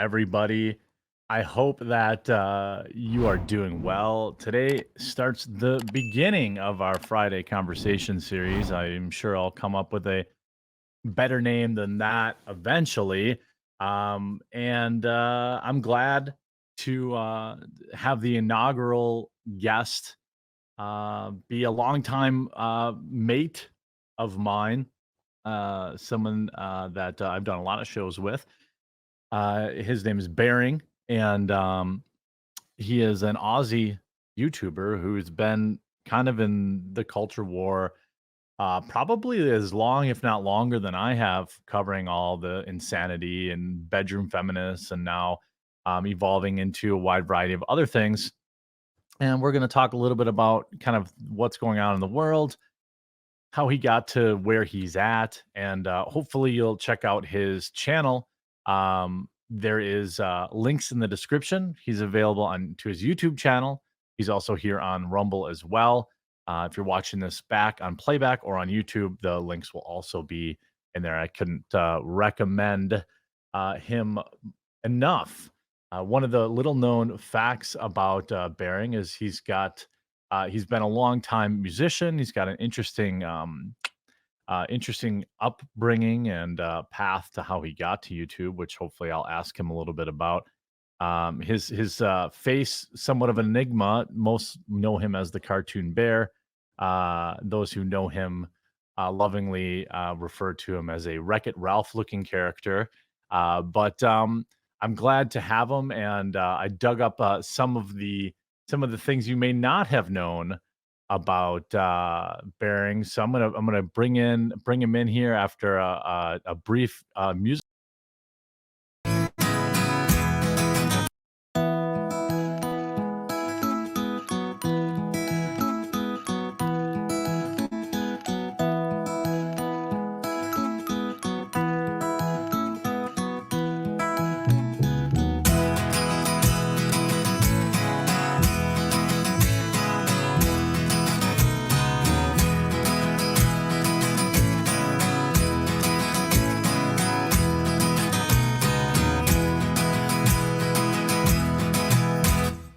everybody. I hope that you are doing well. Today starts the beginning of our Friday conversation series. I'm sure I'll come up with a better name than that eventually. And I'm glad to have the inaugural guest be a longtime mate of mine, someone that I've done a lot of shows with. His name is Bearing, and he is an Aussie YouTuber who's been kind of in the culture war probably as long, if not longer, than I have, covering all the insanity and bedroom feminists, and now evolving into a wide variety of other things. And we're going to talk a little bit about kind of what's going on in the world, how he got to where he's at, and hopefully you'll check out his channel. There is links in the description. He's available on to his YouTube channel. He's also here on Rumble as well. If you're watching this back on playback or on YouTube, the links will also be in there. I couldn't recommend him enough. One of the little known facts about Bearing is he's been a long time musician. He's got an interesting upbringing and path to how he got to YouTube, which hopefully I'll ask him a little bit about. His face, somewhat of an enigma. Most know him as the cartoon bear. Those who know him lovingly refer to him as a Wreck-It Ralph looking character. But I'm glad to have him, and I dug up some of the things you may not have known about Bearing. So I'm gonna bring him in here after a brief music.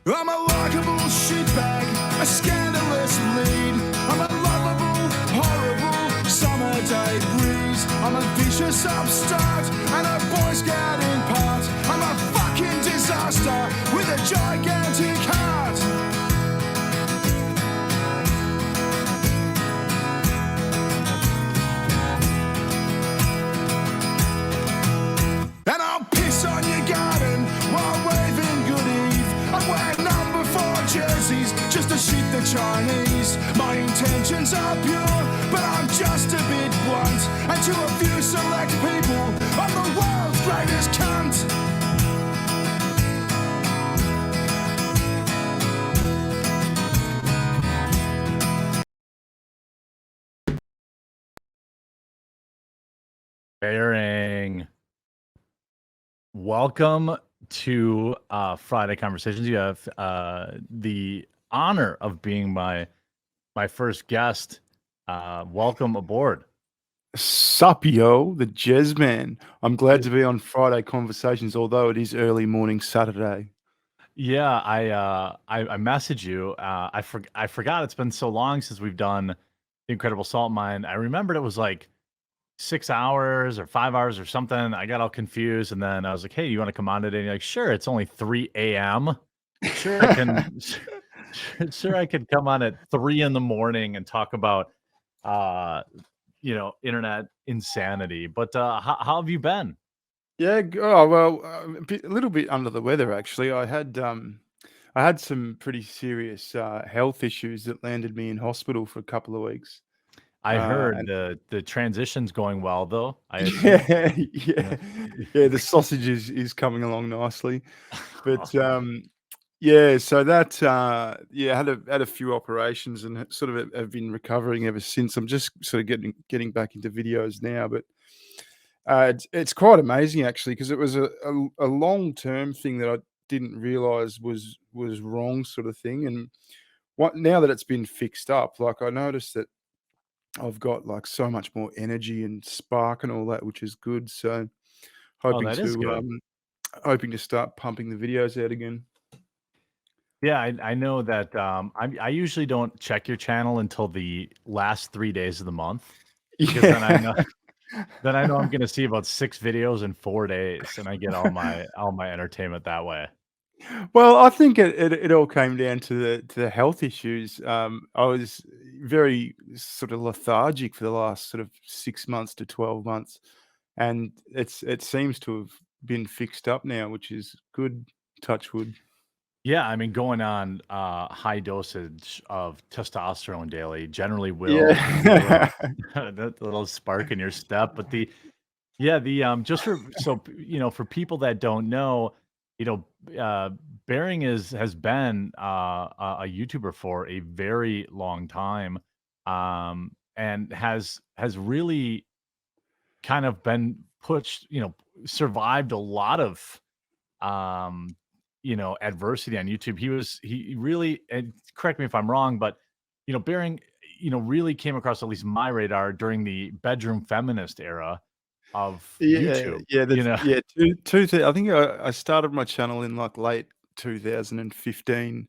I'm a likable shitbag, a scandalous lead. I'm a lovable, horrible summer day breeze. I'm a vicious upstart and a boy scout in part. I'm a fucking disaster with a gigantic heart. And I'll piss on your garden while waving good eve. I wear number 4 jerseys just to shoot the Chinese. My intentions are pure, but I'm just a bit blunt. And to a few select people, I'm the world's greatest cunt. Bearing, welcome to Friday Conversations. You have the honor of being my first guest. Welcome aboard. Supio, the jazz man. I'm glad to be on Friday Conversations, although it is early morning Saturday. Yeah, I messaged you. I forgot it's been so long since we've done the Incredible Salt Mine. I remembered it was like 6 hours or 5 hours or something. I got all confused, and then I was like, "Hey, you want to come on today?" And you're like, "Sure." It's only 3 a.m. Sure, I can. Sure, I could come on at 3 in the morning and talk about, uh, internet insanity. But how have you been? Yeah, oh well, a little bit under the weather actually. I had some pretty serious health issues that landed me in hospital for a couple of weeks. I heard And the transition's going well, though. I assume. yeah, Yeah. yeah, the sausage is coming along nicely, but yeah, so that yeah, had a few operations and sort of have been recovering ever since. I'm just sort of getting back into videos now, but it's quite amazing actually because it was a long term thing that I didn't realize was wrong, sort of thing. And what now that it's been fixed up, like I noticed that I've got like so much more energy and spark and all that, which is good. So Oh, hoping that is to good. hoping to start pumping the videos out again. Yeah, I know that, I usually don't check your channel until the last 3 days of the month, because Yeah. then I know I'm gonna see about 6 videos in 4 days, and I get all my entertainment that way. Well, I think it all came down to the health issues. I was very sort of lethargic for the last sort of 6 months to 12 months, and it seems to have been fixed up now, which is good, touch wood. Yeah, I mean, going on, high dosage of testosterone daily generally will give you Yeah. that little spark in your step, but yeah, just for people that don't know, you know, Bearing has been, a YouTuber for a very long time, and has really kind of been pushed, survived a lot of adversity on YouTube. He really, and correct me if I'm wrong, but Bearing, really came across at least my radar during the bedroom feminist era of Yeah, YouTube. yeah, You that's know, yeah, two thou I think I started my channel in, like, late 2015,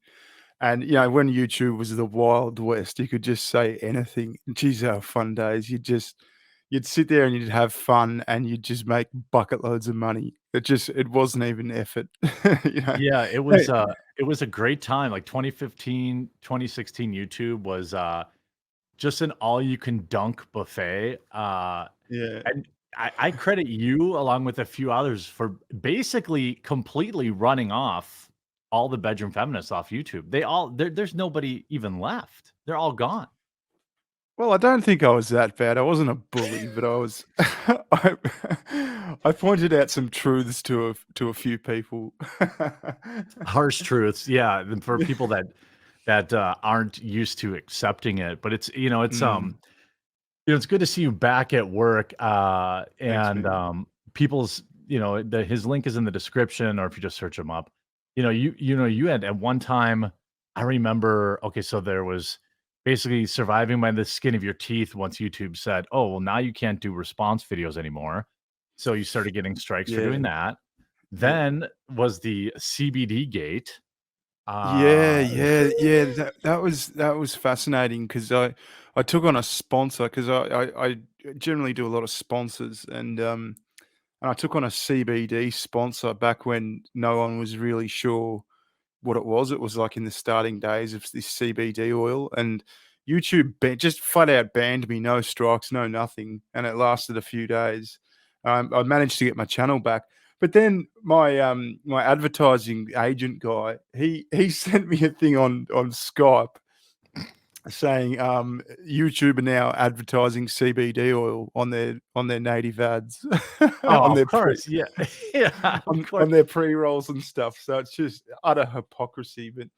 and, when YouTube was the Wild West, you could just say anything. Geez, how fun days. You'd sit there and you'd have fun, and you'd just make bucket loads of money. It wasn't even effort, you know? yeah, Hey. it was a great time. Like 2015, 2016 YouTube was just an all you can dunk buffet. Yeah. And I credit you along with a few others for basically completely running off all the bedroom feminists off YouTube. There's nobody even left. They're all gone. Well, I don't think I was that bad. I wasn't a bully, but I was I I pointed out some truths to a few people. Harsh truths. Yeah, and for people that aren't used to accepting it, but Mm, it's good to see you back at work, thanks, and, man. people's his link is in the description, or if you just search him up. You had at one time, I remember, okay, so there was basically surviving by the skin of your teeth once YouTube said, "Oh, well, now you can't do response videos anymore." So you started getting strikes for Yeah, doing that. yeah. Then was the CBD gate. Yeah, Uh, yeah, yeah, that was fascinating because I took on a sponsor 'cause I generally do a lot of sponsors, and I took on a CBD sponsor back when no one was really sure what it was. It was like in the starting days of this CBD oil, and YouTube just flat out banned me, no strikes, no nothing, and it lasted a few days. I managed to get my channel back, but then my advertising agent guy, he sent me a thing on Skype saying, YouTube are now advertising CBD oil on their native ads, oh, on of their pre course, yeah, yeah, of course. on their pre-rolls and stuff. So it's just utter hypocrisy. But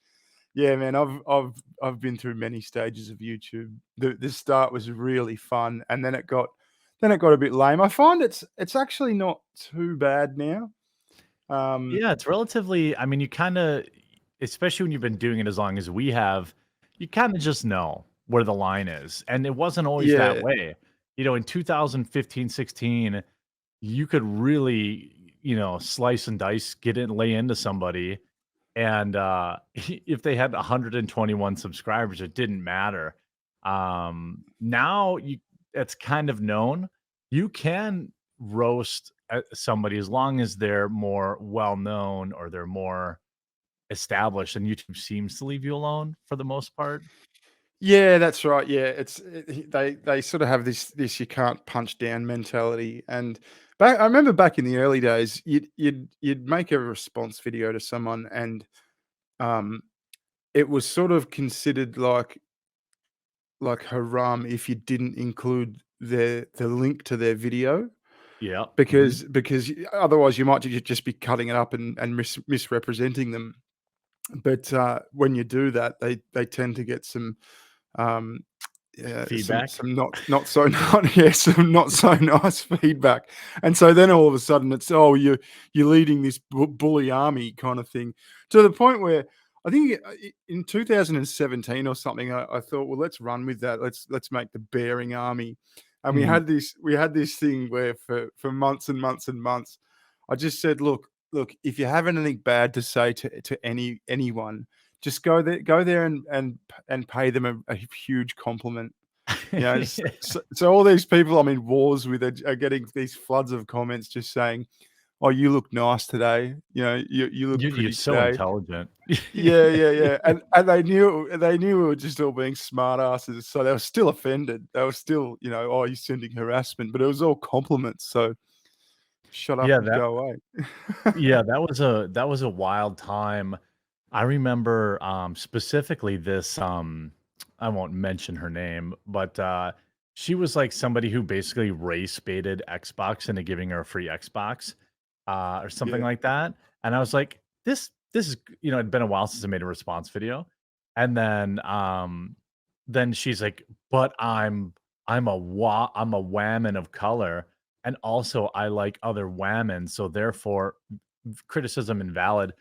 yeah, man, I've been through many stages of YouTube. The start was really fun, and then it got a bit lame. I find it's actually not too bad now. Um, Yeah, it's relatively, I mean, you kinda, especially when you've been doing it as long as we have, you kinda just know where the line is, and it wasn't always that yeah, way. In 2015, 16, you could really, slice and dice, get in, lay into somebody, and, if they had 121 subscribers, it didn't matter. Now it's kind of known. You can roast, somebody as long as they're more well-known or they're more established, and YouTube seems to leave you alone for the most part. yeah, that's right. Yeah, they sort of have this you can't punch down mentality. And I remember back in the early days, you'd make a response video to someone, and um, it was sort of considered like haram if you didn't include the link to their video, Yeah, mhm. because otherwise you might just be cutting it up and misrepresenting them. But when you do that, they tend to get um, Feedback. some not so not yeah, some not so nice feedback. And so then all of a sudden it's, "Oh, you're leading this bully army," kind of thing, to the point where I think in 2017 or something, I thought, "Well, let's run with that. Let's make the Bearing Army." And Mhm. we had this thing where for months and months and months, I just said, "Look, look, if you have anything bad to say to anyone, just go there and pay them a huge compliment. You know, so all these people I'm in wars with are getting these floods of comments just saying, "Oh, you look nice today. You know, you look You're pretty so today." intelligent. Yeah, yeah, yeah, and they knew we were just all being smartasses, so they were still offended. They were still, "Oh, you're sending harassment," but it was all compliments, so shut up Yeah, and go away. that was a wild time. I remember, specifically this, I won't mention her name, but, she was, like, somebody who basically race baited Xbox into giving her a free Xbox, or something Yeah. like that, and I was like, "This is" it'd been a while since I made a response video, and then she's like, "But I'm a whammon of color, and also I like other whammons, so therefore criticism invalid."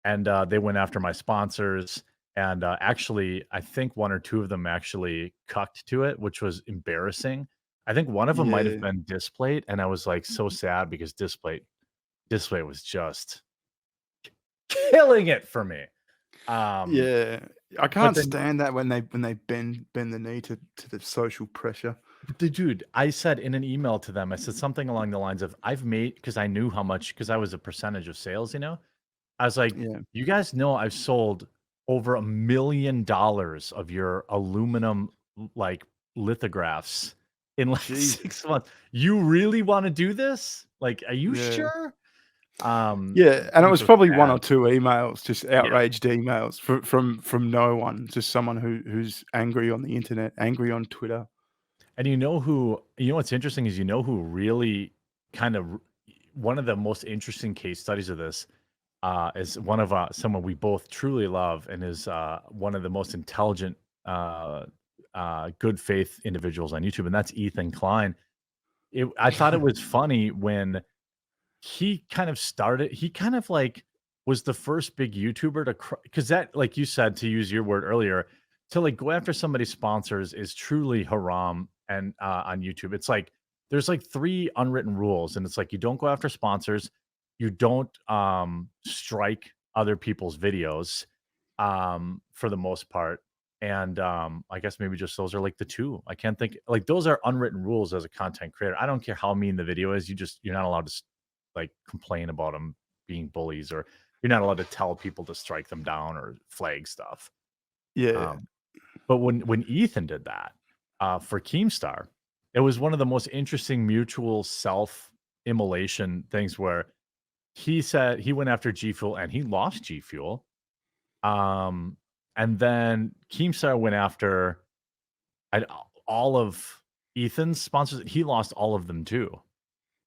And they went after my sponsors. And actually, I think one or two of them actually cucked to it, which was embarrassing. I think one of them might have Yeah. been Displate, and I was like so sad because Displate was just killing it for me. Um, Yeah. I but can't then stand that when they bend the knee to the social pressure. Dude, I said in an email to them, I said something along the lines of, I've made, because I knew how much, because I was a percentage of sales, I was like, Yeah. "You guys know I've sold over $1 million of your aluminum, like, lithographs in, like, Jesus. 6 months. You really wanna do this? Like, are you Yeah. sure?" Yeah, and it Which was was probably 1 sad. or 2 emails, just Yeah. outraged emails from no one, just someone who's angry on the internet, angry on Twitter. And what's interesting is who really kind of one of the most interesting case studies of this, is one of, someone we both truly love and is, one of the most intelligent, uh, good faith individuals on YouTube, and that's Ethan Klein. I thought it was funny when he kind of like was the first big YouTuber to, because that, like you said, to use your word earlier, to like go after somebody's sponsors is truly haram. And on YouTube, it's like there's like three unwritten rules, and it's like you don't go after sponsors, you don't strike other people's videos, for the most part. And I guess maybe just those are like the two. I can't think, like, those are unwritten rules as a content creator. I don't care how mean the video is, you're not allowed to like complain about them being bullies, or you're not allowed to tell people to strike them down or flag stuff. Yeah. Um, but when Ethan did that, for Keemstar, it was one of the most interesting mutual self-immolation things where he said he went after G Fuel and he lost G Fuel. Um, and then Keemstar went after I all of Ethan's sponsors. He lost all of them too.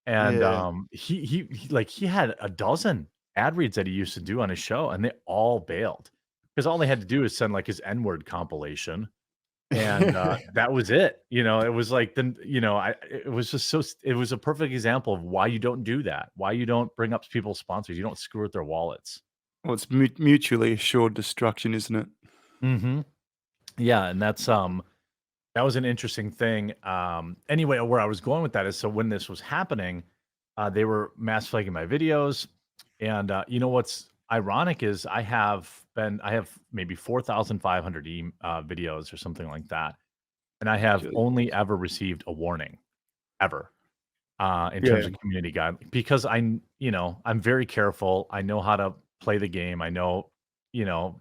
And, Yeah. he had a dozen ad reads that he used to do on his show, and they all bailed because all they had to do is send, like, his N-word compilation, and, that was it. It was like, then, it was just it was a perfect example of why you don't do that, why you don't bring up people's sponsors, you don't screw with their wallets. Well, it's mutually assured destruction, isn't it? Mhm. Yeah, and that was an interesting thing. Anyway, where I was going with that is, so when this was happening, they were mass flagging my videos, and what's ironic is I have maybe 4,500 videos or something like that, and I have Jesus. only ever received a warning ever, in terms Yeah. of community guide, because I'm very careful. I know how to play the game. I know, you know,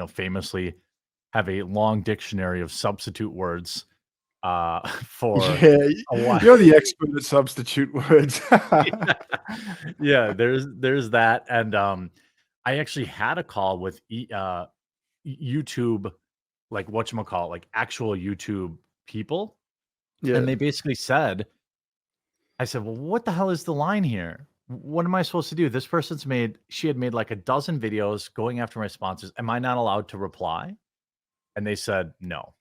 famously have a long dictionary of substitute words, for Yeah, a while. you're the expert at substitute words. Yeah. Yeah, there's that, and, I actually had a call with YouTube, like, whatchamacallit, like, actual YouTube people, and Yeah. they basically said, I said, "Well, what the hell is the line here? What am I supposed to do? This person's made she had made, like, a dozen videos going after my sponsors. Am I not allowed to reply?" And they said, "No."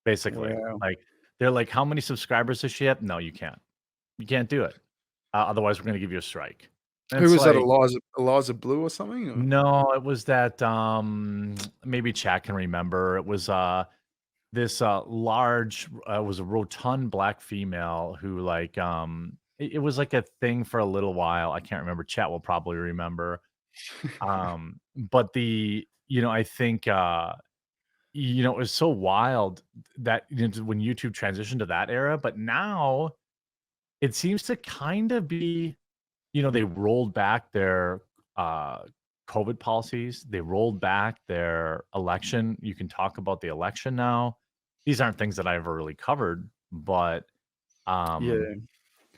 Basically, Wow. like, they're like, "How many subscribers does she have?" "No, you can't. You can't do it. Otherwise, we're gonna give you a strike." And Who it's was that, like, Eliza Blue or something, or no, it was that, maybe Chat can remember. It was, this, large, was a rotund black female who, like, it was like a thing for a little while. I can't remember. Chat will probably remember. But I think, it was so wild that when YouTube transitioned to that era, but now it seems to kind of be, they rolled back their uh, COVID policies. They rolled back their election. You can talk about the election now. These aren't things that I ever really covered, but um, Yeah.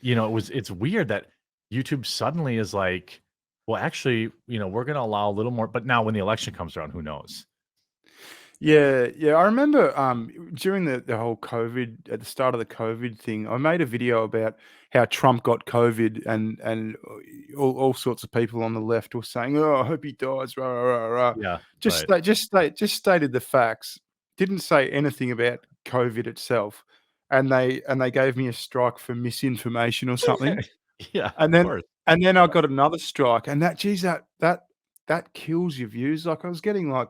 it's weird that YouTube suddenly is like, well, actually, we're going to allow a little more. But now when the election comes around, who knows? Yeah, yeah. I remember during the whole COVID, at the start of the COVID thing, I made a video about how Trump got COVID, and all sorts of people on the left were saying, "Oh, I hope he dies." Rah, rah, rah, rah. Yeah, Just right. sta- just stated the facts. Didn't say anything about COVID itself, and they gave me a strike for misinformation or something. Yeah, And of then course. and then I got another strike, and that kills your views. Like I was getting like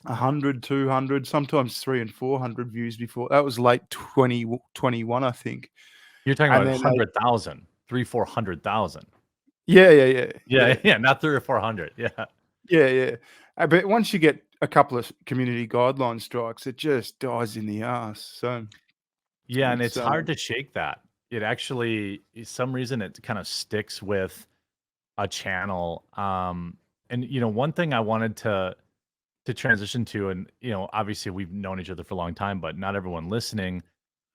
100, 200, sometimes 3 and 400 views before. That was late 2021, I think. You're talking And about then they 100,000, 400,000. yeah, yeah, yeah, Yeah, yeah, yeah, not 3 or 400. Yeah. yeah, yeah. But once you get a couple of community guideline strikes, it just dies in the ass. So Yeah, and it's, it's hard to shake that. It actually some reason it kind of sticks with a channel. And one thing I wanted to transition to, and obviously we've known each other for a long time, but not everyone listening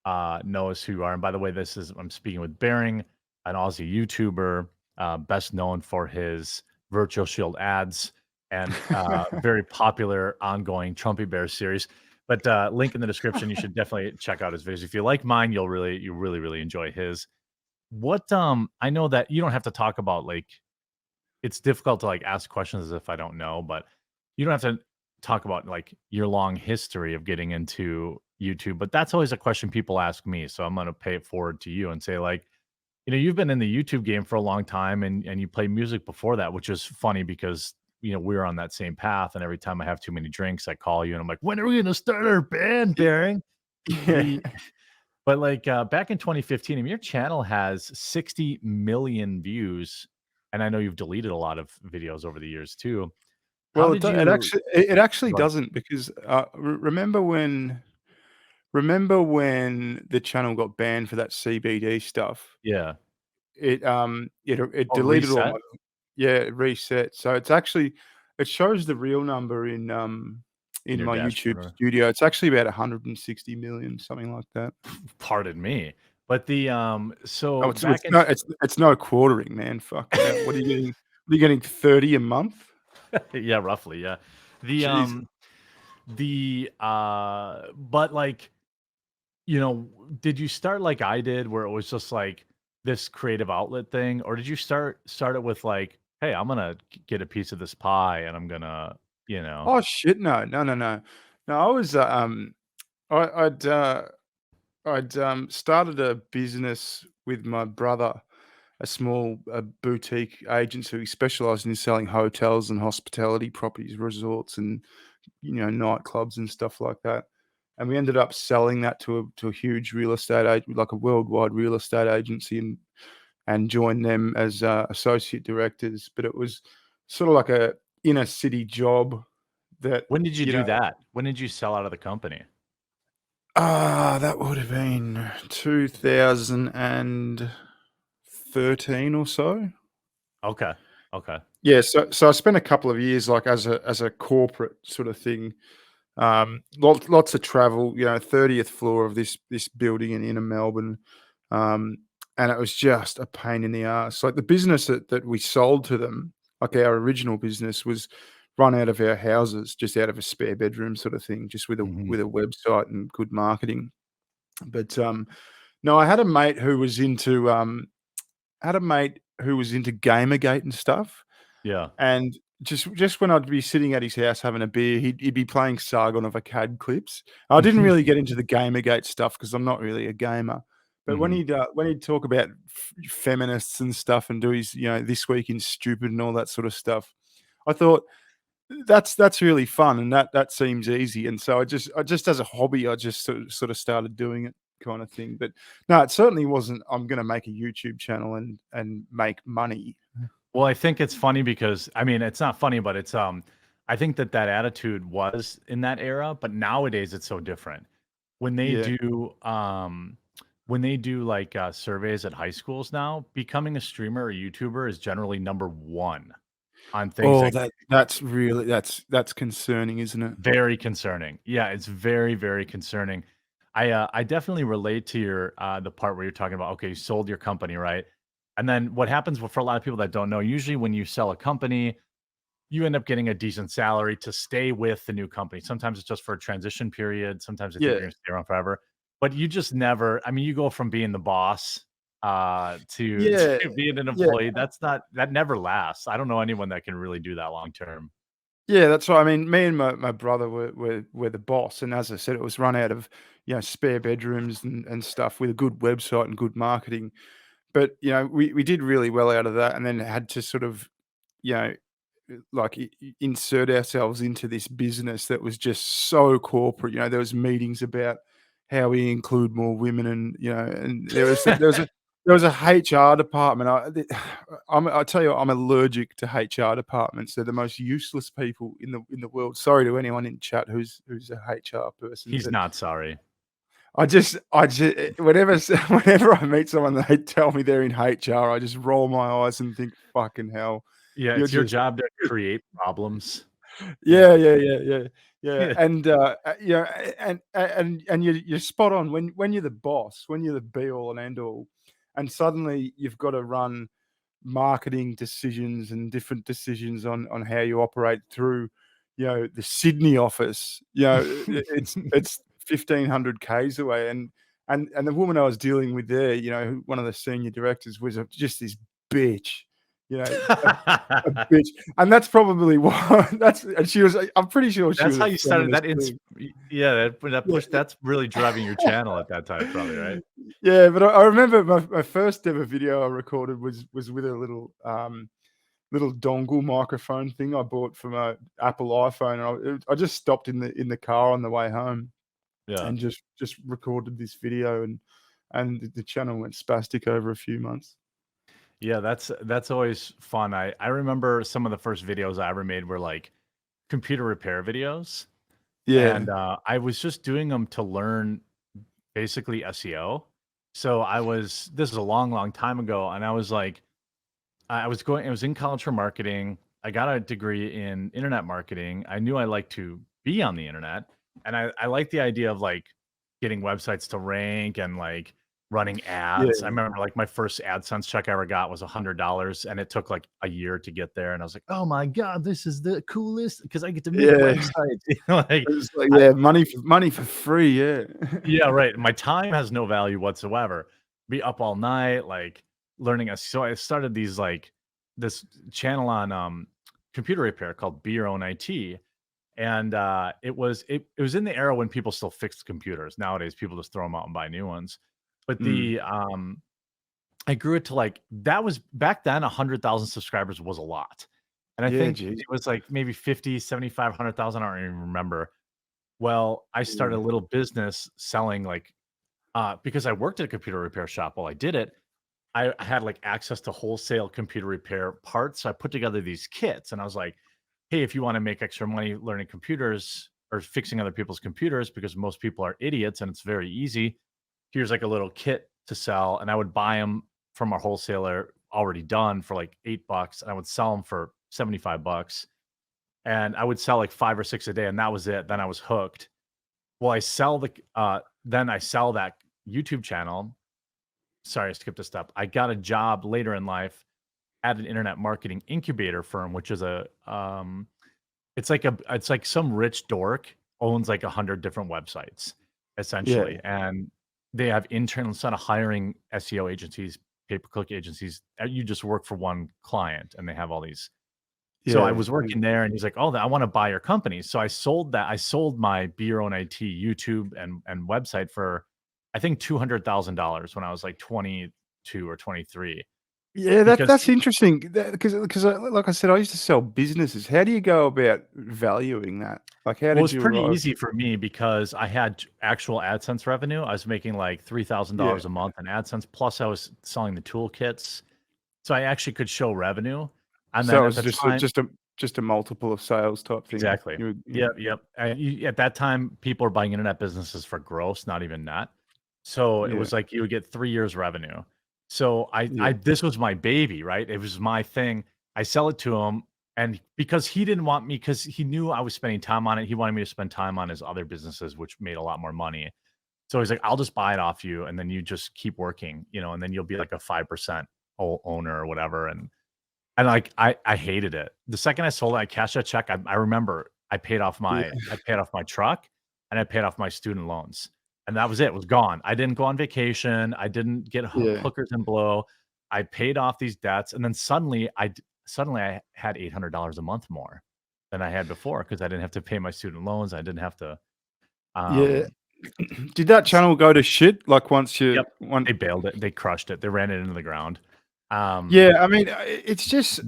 knows who you are. And by the way, I'm speaking with Bering, an Aussie YouTuber, best known for his virtual shield ads and very popular ongoing Trumpy Bear series. But link in the description. You should definitely check out his videos. If you like mine, you really really enjoy his. What I know that you don't have to talk about, like, it's difficult to like ask questions as if I don't know, but you don't have to talk about like your long history of getting into YouTube. But that's always a question people ask me. So I'm gonna pay it forward to you and say, like, you've been in the YouTube game for a long time and you played music before that, which is funny because we're on that same path. And every time I have too many drinks, I call you and I'm like, when are we gonna start our band, Bearing? yeah. The but like back in 2015, I mean, your channel has 60 million views, and I know you've deleted a lot of videos over the years too. How Well, did you? it actually Go ahead. doesn't because, remember when the channel got banned for that CBD stuff? Yeah. It Oh, deleted all reset. my yeah, it reset. So it's actually it shows the real number In in your my dashboard, YouTube or studio. It's actually about 160 million, something like that. pardon me, but the Oh, so back in it's no quartering, man. Fucking hell. What are you getting 30 a month? yeah, roughly, yeah. The Jesus. but like, you know, did you start like I did, where it was just like this creative outlet thing, or did you start it with like, hey, I'm gonna get a piece of this pie and I'm gonna, you know, Oh shit, no. No, no, no. No, I was I, I'd started a business with my brother, a small boutique agency. We specialized in selling hotels and hospitality properties, resorts, and nightclubs and stuff like that. And we ended up selling that to a huge real estate like a worldwide real estate agency, and joined them as associate directors. But it was sort of like a inner city job that when did you you know. do that? When did you sell out of the company? That would have been 2013 or so. Okay. Okay. Yeah, so I spent a couple of years like as a corporate sort of thing. Lots of travel, 30th floor of this building in inner Melbourne. Um, and it was just a pain in the ass. Like the business that we sold to them, like our original business, was run out of our houses, just out of a spare bedroom sort of thing, just with a Mhm. with a website and good marketing. But no, I had a mate who was into Gamergate and stuff, Yeah. and just when I'd be sitting at his house having a beer, he'd be playing Sargon of Akkad clips. I didn't really get into the Gamergate stuff because I'm not really a gamer. But Mhm. when he'd talk about feminists and stuff and do his this week in stupid and all that sort of stuff, I thought that's really fun and that seems easy. And so I just as a hobby, I just sort of started doing it. kind of thing. But no, it certainly wasn't, I'm gonna make a YouTube channel and make money. Well, I think it's funny because I mean, it's not funny, but it's I think that attitude was in that era, but nowadays it's so different. When they Yeah. do when they do like surveys at high schools now, becoming a streamer or YouTuber is generally number 1 on things Oh, that that's really that's concerning, isn't it? very concerning. Yeah, it's very, very concerning. I definitely relate to your the part where you're talking about okay, you sold your company, right? And then what happens for a lot of people that don't know, usually when you sell a company, you end up getting a decent salary to stay with the new company. Sometimes it's just for a transition period. Sometimes they think Yeah. you're gonna stay around forever. But you just never I mean, you go from being the boss to Yeah. to being an Yeah. employee. That never lasts. I don't know anyone that can really do that long term. Yeah, that's right. I mean, me and my brother were the boss, and as I said, it was run out of, spare bedrooms and stuff with a good website and good marketing. But, we did really well out of that and then had to sort of, you know, like insert ourselves into this business that was just so corporate. There was meetings about how we include more women, and there was a HR department. I tell you, what, I'm allergic to HR departments. They're the most useless people in the world. Sorry to anyone in chat who's a HR person, He's but not sorry. I just whenever I meet someone, they tell me they're in HR, I just roll my eyes and think, "Fucking hell, Yeah, you're it's your just." job to create problems. Yeah. Yeah, yeah, yeah, yeah, yeah, Yeah. and, and you're spot on. When you're the boss, when you're the be all and end all, and suddenly you've gotta run marketing decisions and different decisions on how you operate through, the Sydney office. It's 1,500 Ks away, and the woman I was dealing with there, one of the senior directors was just this bitch, you know, a bitch, and that's probably why and she was I'm pretty sure she That's was how a you started feminist that ins too. yeah, that Yeah. push that's really driving your channel at that time probably, right? Yeah, but I remember my first ever video I recorded was with a little dongle microphone thing I bought from a Apple iPhone, and I just stopped in the car on the way home Yeah. and just recorded this video, and the channel went spastic over a few months. Yeah, that's always fun. I remember some of the first videos I ever made were, like, computer repair videos, Yeah, and, I was just doing them to learn basically SEO. So I was this is a long, long time ago, and I was like I was in college for marketing. I got a degree in internet marketing. I knew I liked to be on the internet, and I like the idea of like getting websites to rank and like running ads. I yeah, remember like my first AdSense check I ever got was $100, and it took like a year to get there. And I was like, "Oh my god, this is the coolest because I get to make yeah. websites." Like, It was like, I, yeah, money for free, yeah. yeah, right. My time has no value whatsoever. Be up all night, like learning a so I started these like this channel on computer repair called Be Your Own IT. And it was in the era when people still fixed computers. Nowadays, people just throw them out and buy new ones. But Mm. I grew it to like that was back then 100,000 subscribers was a lot. And I Yeah, think geez. it was like maybe 50, 75, 100,000. I don't even remember. Well, I started a Yeah. little business selling like because I worked at a computer repair shop while I did it, I had like access to wholesale computer repair parts. So I put together these kits and I was like, hey, if you want to make extra money learning computers or fixing other people's computers, because most people are idiots and it's very easy, here's like a little kit to sell. And I would buy them from a wholesaler already done for like $8 and I would sell them for 75 bucks. And I would sell like 5 or 6 a day. And that was it. Then I was hooked. Well, then I sell that YouTube channel. Sorry, I skipped a step. I got a job later in life at an internet marketing incubator firm, which is it's like some rich dork owns like 100 different websites Yeah, essentially, and they have internal instead of hiring SEO agencies, pay-per-click agencies, you just work for one client, and they have all these. So I yeah, was yeah. working there, and he's like, "Oh, I want to buy your company." So I sold that. I sold my Be Your Own IT YouTube and website for I think $200,000 when I was like 22 or 23. Yeah, because that's interesting. Because like I said, I used to sell businesses. How do you go about valuing that? Like, how well, did it's you pretty arrive? easy for me because I had actual AdSense revenue. I was making like Yeah. $3,000 a month in AdSense, plus I was selling the toolkits. So I actually could show revenue. And So then it at was the time, just a multiple of sales type thing. exactly. Yeah. Yep, yep. At that time, people were buying internet businesses for gross, not even net. So it Yeah. was like you would get 3 years revenue. So I Yeah. this was my baby, right? It was my thing. I sell it to him, and because he didn't want me, because he knew I was spending time on it, he wanted me to spend time on his other businesses, which made a lot more money. So he's like, "I'll just buy it off you, and then you just keep working, and then you'll be like a 5% owner or whatever." And like I hated it. The second I sold it, I cashed that check. I remember Yeah. I paid off my truck and I paid off my student loans. And that was it. It was gone. I didn't go on vacation. I didn't get Yeah. hookers and blow. I paid off these debts, and then suddenly I had $800 a month more than I had before because I didn't have to pay my student loans. I didn't have to. Yeah. Um, Did that s- channel go to shit? Like once you yep, one they bailed it. They crushed it. They ran it into the ground. Um, Yeah, I mean, it's just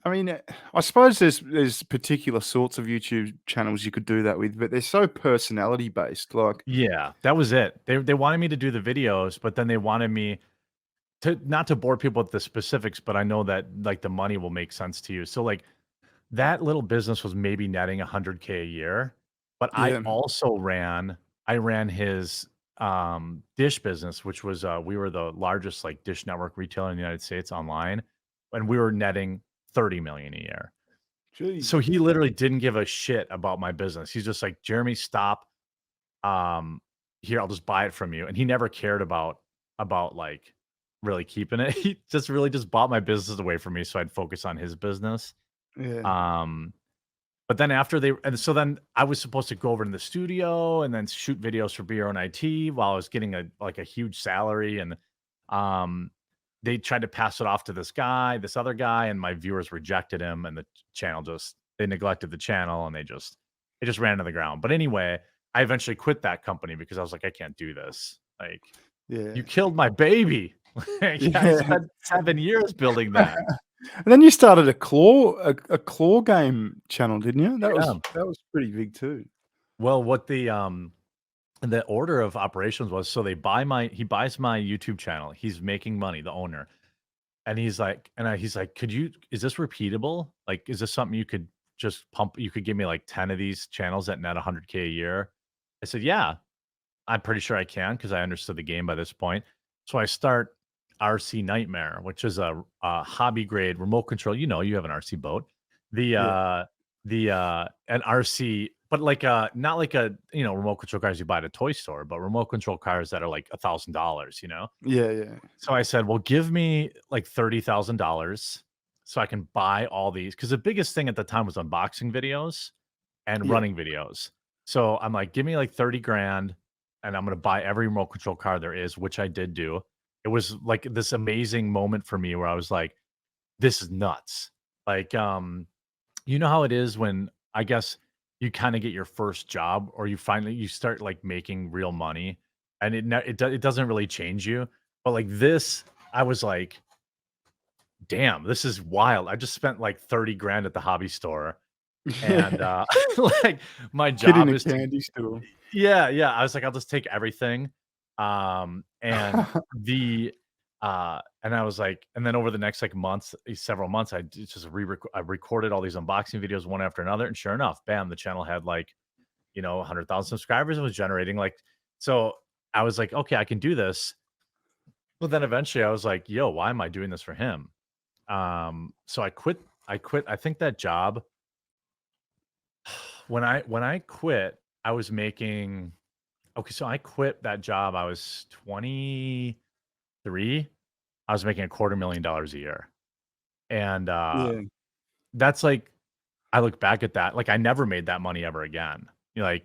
I mean, I suppose there's particular sorts of YouTube channels you could do that with, but they're so personality based, like yeah, that was it. They wanted me to do the videos, but then they wanted me to not to bore people with the specifics, but I know that like the money will make sense to you. So like that little business was maybe netting 100K a year, but yeah, I ran his dish business, which was we were the largest like dish network retailer in the United States online, and we were netting 30 million a year. So Jesus. he literally didn't give a shit about my business. He's just like, Jeremy, stop. um Here, I'll just buy it from you. And he never cared about like really keeping it. He just really just bought my business away from me so I'd focus on his business. Yeah, um but then after they and so then I was supposed to go over to the studio and then shoot videos for BR and IT while I was getting a huge salary. And um they tried to pass it off to this other guy, and my viewers rejected him, and the channel just they neglected the channel, and it just ran to the ground. But anyway, I eventually quit that company because I was like, I can't do this. Like, yeah, you killed my baby. Like, I yeah. spent 7 years building that. And then you started a claw game channel, didn't you? Yeah. That was pretty big too. Well, what the order of operations was, so he buys my YouTube channel. He's making money, the owner. And he's like, is this repeatable? Like, is this something you could just pump? You could give me like 10 of these channels that net 100K a year. I said, yeah, I'm pretty sure I can because I understood the game by this point. So I start RC Nightmare, which is a hobby grade remote control. You have an RC boat. The Yeah, an RC, but like not like a remote control cars you buy at a toy store, but remote control cars that are like $1,000. yeah, yeah, So I said, well, give me like $30,000 so I can buy all these. Because the biggest thing at the time was unboxing videos and yeah, running videos. So I'm like, give me like 30 grand and I'm going to buy every remote control car there is, which I did do. It was like this amazing moment for me where I was like, this is nuts. Like, you know how it is when I guess you kind of get your first job, or you start like making real money, and it doesn't really change you. But like this, I was like, damn, this is wild. I just spent like 30 grand at the hobby store, and yeah. like my Kid in job a is to candy store. yeah. I was like, I'll just take everything. And and I was like, and then over the next like several months, I recorded all these unboxing videos one after another, and sure enough, bam, the channel had like 100,000 subscribers and was generating like so. I was like, okay, I can do this. But then eventually, I was like, yo, why am I doing this for him? So I quit. I think that job when I quit, I was making okay, so I quit that job, I was 23. I was making $250,000 a year, and, Yeah, that's, like I look back at that, like, I never made that money ever again. I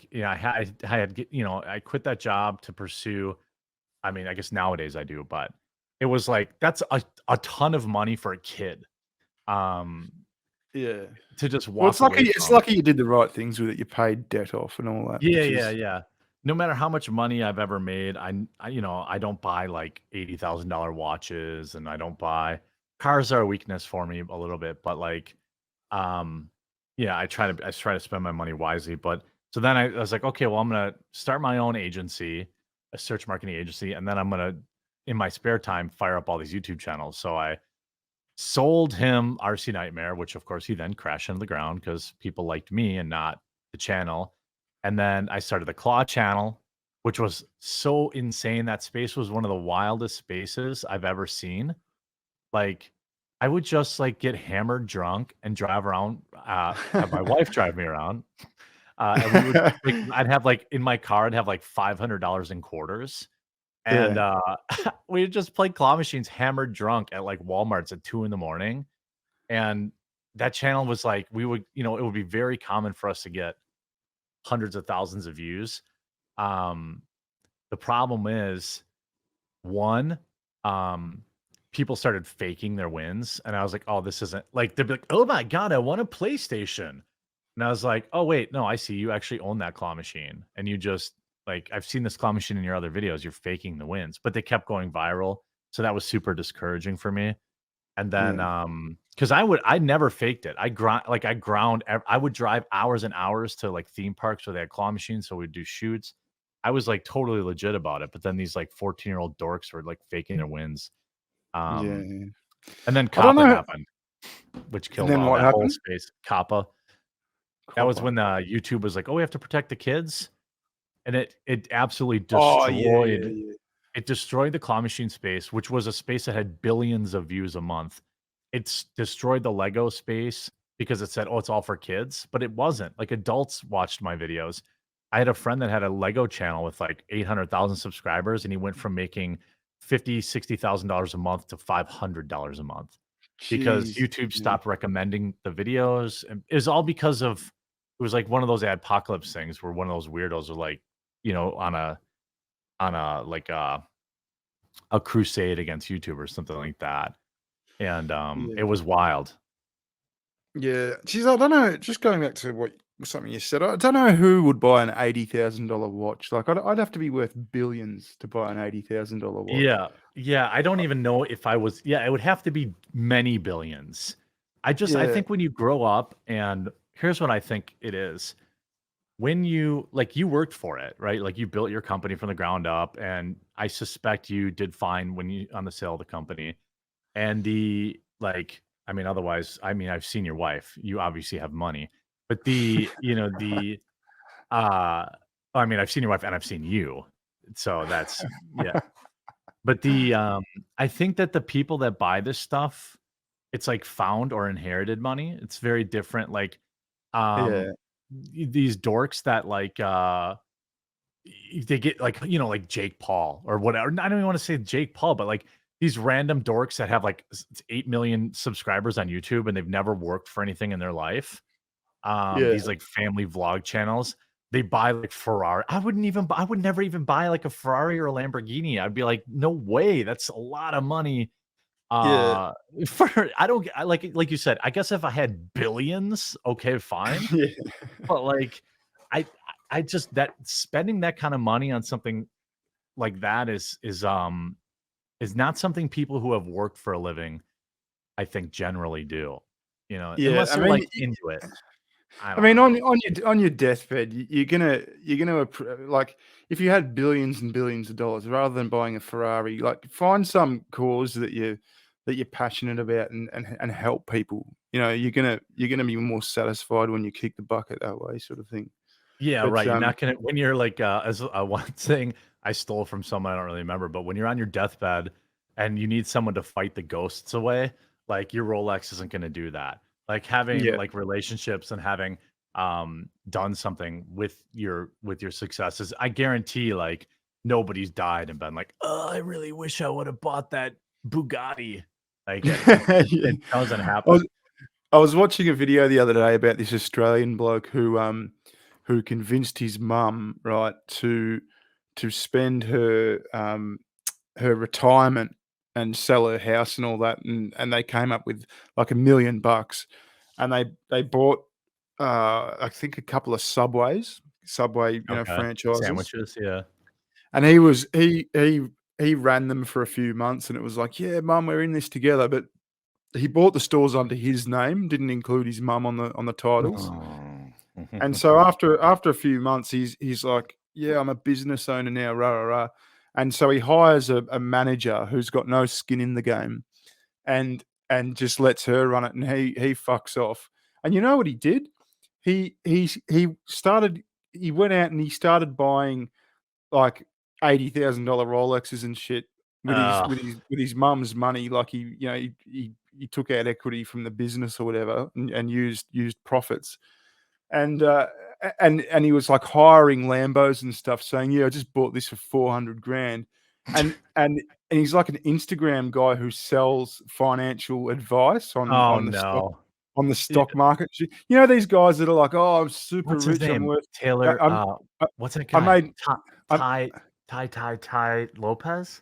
had get I quit that job to pursue I mean, I guess nowadays I do, but it was, like, that's a ton of money for a kid, um, yeah. to just Well, walk away it's from. lucky you did the right things with it. You paid debt off and all that, Yeah, which yeah, is yeah. No matter how much money I've ever made, I don't buy like $80,000 watches, and I don't buy cars are a weakness for me a little bit, but like, um, yeah, I try to spend my money wisely. But so then I was like, okay, well, I'm gonna start my own agency, a search marketing agency, and then I'm gonna, in my spare time, fire up all these YouTube channels. So I sold him RC Nightmare, which of course he then crashed into the ground because people liked me and not the channel. And then I started the Claw channel, which was so insane. That space was one of the wildest spaces I've ever seen. Like, I would just like get hammered drunk and drive around, have my wife drive me around. And we would like, I'd have like in my car, I'd have like $500 in quarters. And Yeah. we would just play claw machines hammered drunk at like Walmart's at 2 in the morning. And that channel was like, we would, it would be very common for us to get hundreds of thousands of views. Um, the problem is, one, um, people started faking their wins, and I was like, "Oh, this isn't," like, they'd be like, "Oh my god, I won a PlayStation." And I was like, "Oh, wait, no, I see you actually own that claw machine, and you just like, I've seen this claw machine in your other videos, you're faking the wins." But they kept going viral, so that was super discouraging for me. And then, Yeah. because I never faked it. I would drive hours and hours to, like, theme parks where they had claw machines, so we'd do shoots. I was, like, totally legit about it, but then these, like, 14-year-old dorks were, like, faking their wins. Yeah. Um, and then I don't COPPA know. happened, which And killed then all what that whole happened? space. COPPA. That was Copper. when, YouTube was like, "Oh, we have to protect the kids," and it absolutely Oh, yeah, yeah, destroyed yeah. it destroyed the claw machine space, which was a space that had billions of views a month. It's destroyed the Lego space because it said, "Oh, it's all for kids," but it wasn't. Like, adults watched my videos. I had a friend that had a Lego channel with, like, 800,000 subscribers, and he went from making $50,000-$60,000 a month to $500 a month because Jeez. YouTube Yeah. stopped recommending the videos, and it was all because of it was like one of those adpocalypse things where one of those weirdos was like, on a like, a crusade against YouTube or something like that, and, it Yeah. was wild. Yeah. Geez, I don't know, just going back to what something you said, I don't know who would buy an $80,000 watch. Like, I'd have to be worth billions to buy an $80,000 watch. Yeah, yeah, I don't even know if I was yeah, it would have to be many billions. I Yeah. think when you grow up and here's what I think it is. When you like, you worked for it, right? Like, you built your company from the ground up, and I suspect you did fine when you on the sale of the company. And I mean, otherwise, I mean, I've seen your wife. You obviously have money. But uh, I mean, I've seen your wife and I've seen you. So that's yeah. But I think that the people that buy this stuff, it's like found or inherited money. It's very different. Like, um, Yeah. these dorks that like, they get like, like Jake Paul or whatever. I don't even want to say Jake Paul, but like these random dorks that have like 8 million subscribers on YouTube and they've never worked for anything in their life. Yeah. These like family vlog channels, they buy like Ferrari. I would never even buy like a Ferrari or a Lamborghini. I'd be like, no way. That's a lot of money. Yeah. Uh, for I don't I like you said, I guess if I had billions, okay, fine. Yeah. But like, I I just that spending that kind of money on something like that is not something people who have worked for a living, I think, generally do. Yeah. Unless they're like into it. I I don't mean, know. on your deathbed, you're gonna like, if you had billions and billions of dollars, rather than buying a Ferrari, like, find some cause that you're passionate about, and help people. You're gonna be more satisfied when you kick the bucket that way, sort of thing. Yeah, But right. You're not gonna when you're like, as one thing I stole from someone I don't really remember, but when you're on your deathbed and you need someone to fight the ghosts away, like your Rolex isn't gonna do that. Like having yeah, like relationships and having done something with your successes, I guarantee like nobody's died and been like, oh, I really wish I would have bought that Bugatti. Like yeah. it doesn't I was happen. I was watching a video the other day about this Australian bloke who convinced his mum, right, to spend her retirement and sell her house and all that, and they came up with like $1 million, and they bought, I think, a couple of Subway, Okay. franchises, Sandwiches, yeah. and he ran them for a few months, and it was like, "Yeah, mum, we're in this together," but he bought the stores under his name, didn't include his mum on the titles. Oh. And so after a few months, he's like, "Yeah, I'm a business owner now, rah, rah, rah." And so he hires a manager who's got no skin in the game and just lets her run it, and he fucks off. And you know what he did? He went out and he started buying like $80,000 Rolexes and shit with his Ugh. with his with his mum's money. Like he took out equity from the business or whatever and used profits. And and he was like hiring Lambos and stuff, saying, "Yeah, I just bought this for 400 grand." And and and he's like an Instagram guy who sells financial advice Oh, no. on the Yeah, stock market. You know these guys that are like, "Oh, I'm super what's his rich. I'm name? worth Taylor, I what's that I guy? made I'm Ty Lopez?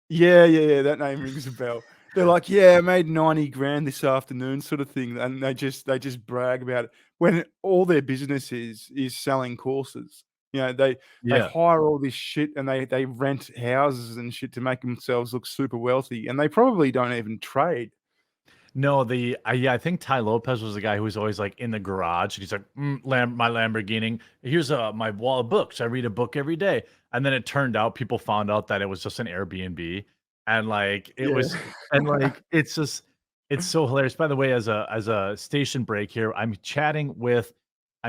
Yeah, yeah, yeah, that name rings a bell. They're like, "Yeah, I made 90 grand this afternoon," sort of thing, and they just brag about it when all their business is selling courses. You know, they Yeah. hire all this shit and they rent houses and shit to make themselves look super wealthy, and they probably don't even trade. No, yeah, I think Ty Lopez was the guy who was always, like, in the garage, and he's like, my Lamborghini. Here's, my wall of books. I read a book every day." And then it turned out people found out that it was just an Airbnb, and, like, it was and, Yeah. like, it's so hilarious. By the way, as a station break here, I'm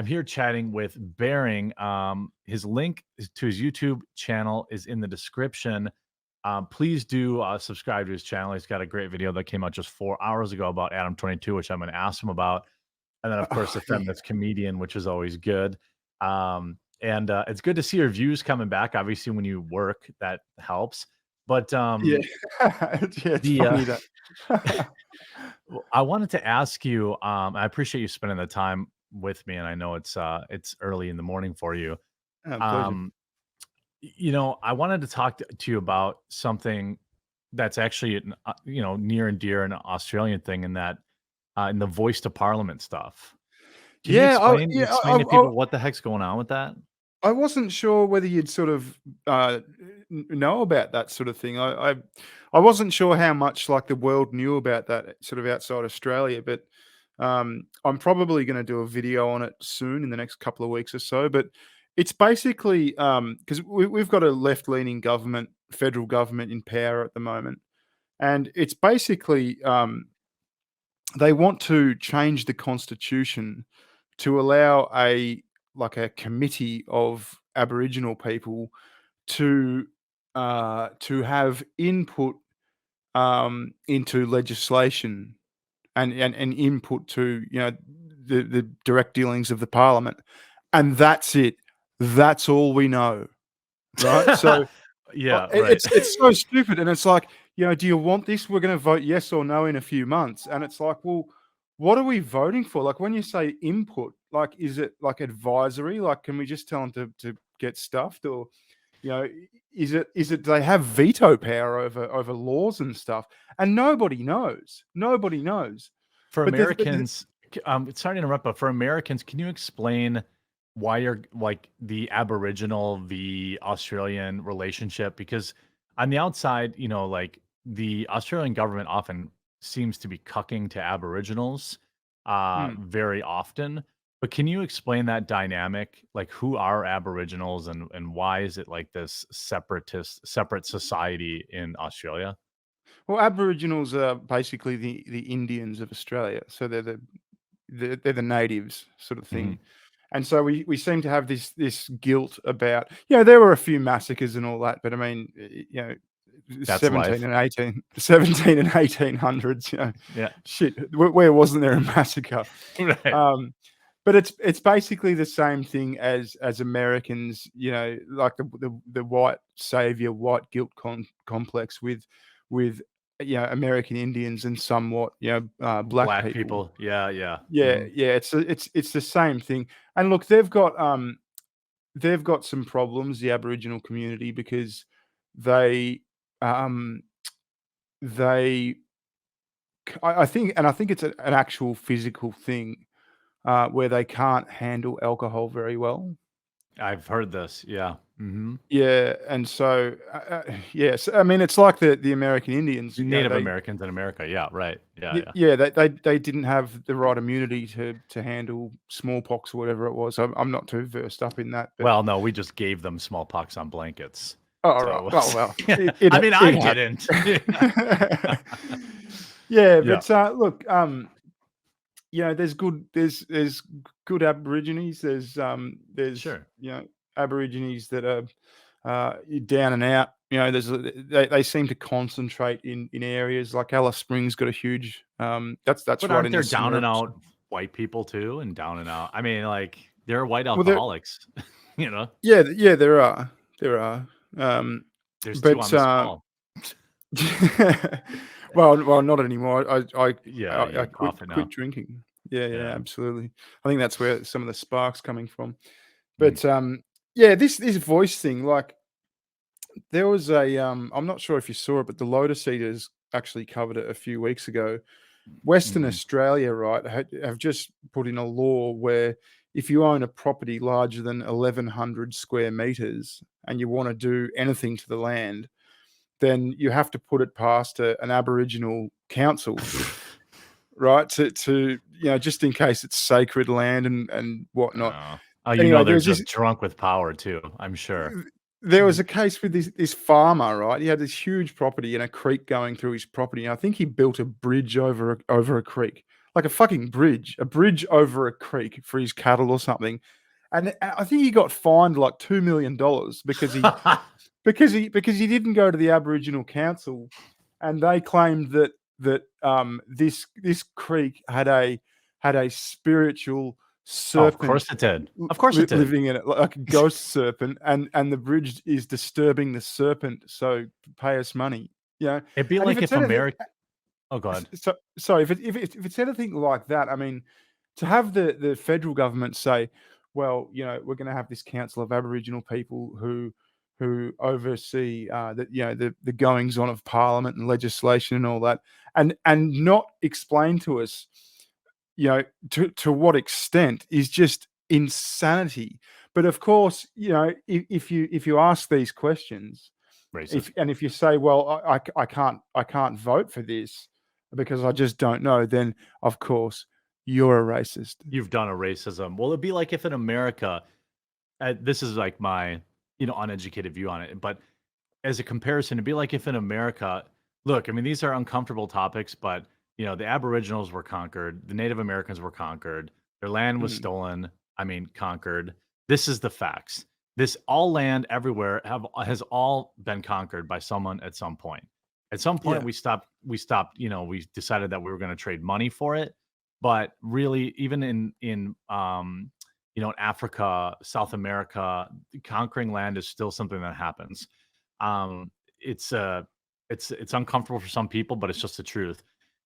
here chatting with Bearing. His link to his YouTube channel is in the description. Please do subscribe to his channel. He's got a great video that came out just 4 hours ago about Adam 22, which I'm going to ask him about. And then, of course, Oh, the yeah. feminist comedian, which is always good. And it's good to see your views coming back. Obviously, when you work, that helps. But Yeah. Yeah, it's the funny that. I wanted to ask you. I appreciate you spending the time with me, and I know it's early in the morning for you. Pleasure. Um, I wanted to talk to you about something that's actually, near and dear an Australian thing in that, in the voice to parliament stuff. Can you Yeah, I explain yeah, explain to people what the heck's going on with that? I wasn't sure whether you'd sort of know about that sort of thing. I wasn't sure how much like the world knew about that sort of outside Australia, but I'm probably going to do a video on it soon in the next couple of weeks or so. But it's basically because we've got a left leaning government, federal government in power at the moment, and it's basically they want to change the constitution to allow a committee of Aboriginal people to have input into legislation and input to the direct dealings of the parliament, and that's it. That's all we know, right? So Yeah, right. it's so stupid, and it's like, do you want this? We're gonna vote yes or no in a few months, and it's like, well, what are we voting for? Like, when you say input, like, is it like advisory? Like, can we just tell them to get stuffed, or you know, is it they have veto power over laws and stuff, and nobody knows. Nobody knows. For But Americans, sorry to interrupt, but for Americans, can you explain why you're like the Aboriginal, the Australian relationship? Because on the outside, like the Australian government often seems to be cucking to Aboriginals mm. very often. But can you explain that dynamic? Like, who are Aboriginals and why is it like this separate society in Australia? Well, Aboriginals are basically the Indians of Australia, so they're the natives sort of Hmm. thing. And so we seem to have this guilt about, there were a few massacres and all that, but I mean, 17 That's and 18, 17 and 1800s, life. shit, where wasn't there a massacre? Right. Um, but it's basically the same thing as Americans, like the white savior, white guilt complex with American Indians and somewhat black Black people. people. Yeah, yeah. Yeah, Mhm. yeah, it's the same thing. And look, they've got some problems, the Aboriginal community, because they um they I think it's an actual physical thing where they can't handle alcohol very well. I've heard this. Yeah. Mm-hmm. Yeah, and so, yes, I mean, it's like the American Indians, you know, Native Americans in America. Yeah, right. Yeah, yeah. yeah, they didn't have the right immunity to handle smallpox or whatever it was. I'm not too versed up in that, but Well, no, we just gave them smallpox on blankets. oh, right. So, Well, yeah. it I mean, it I happened. didn't. Yeah, Yeah. but, look, you know, there's good Aborigines. There's, Sure. you know, Aborigines that are, down and out. You know, they seem to concentrate in areas like Alice Springs got a huge, that's But right aren't in the there down center and of. out white people too? And down and out. I mean, like, they're white Well, there alcoholics, you know? yeah, yeah, there are, There's two but, on this call. well, not anymore. Yeah, I you're quit off it quit now. drinking. Yeah, yeah, Yeah. absolutely. I think that's where some of the spark's coming from. Mm, But, yeah, this voice thing, like, there was a, I'm not sure if you saw it, but the Lotus Eaters actually covered it a few weeks ago. Western mm. Australia, right, have just put in a law where if you own a property larger than 1,100 square meters and you want to do anything to the land, then you have to put it past an Aboriginal council, right? To you know, just in case it's sacred land and whatnot. Oh. Oh, you know Anyway, they're just drunk with power too, I'm sure. there was a case with this farmer, right? He had this huge property and a creek going through his property. And I think he built a bridge over a creek, like a fucking bridge, a bridge over a creek for his cattle or something. And I think he got fined like $2 million because he didn't go to the Aboriginal council, and they claimed that this creek had a spiritual Oh, of course serpent it did. Of course it did. living in it, like a ghost serpent, and the bridge is disturbing the serpent, so pay us money, you know. It'd be And if like it's if anything, America. Oh god. so sorry, if it's anything like that, I mean, to have the federal government say, well, you know, we're going to have this council of Aboriginal people who oversee you know, the goings on of Parliament and legislation and all that, and not explain to us, you know, to what extent, is just insanity. But of course, you know, if you ask these questions, Racist. if you say, well, I can't vote for this because I just don't know, then of course you're a racist. You've done a racism. Well, it'd be like if in America, this is like my, uneducated view on it, but as a comparison, it'd be like if in America, look, I mean, these are uncomfortable topics, but the Aboriginals were conquered, the Native Americans were conquered, their land was Mm, stolen. I mean, conquered. This is the facts. This all land everywhere has all been conquered by someone at some point. At some point, yeah, we stopped. We decided that we were going to trade money for it, but really, even in Africa, South America, conquering land is still something that happens. um, it's it's uncomfortable for some people, but it's just the truth.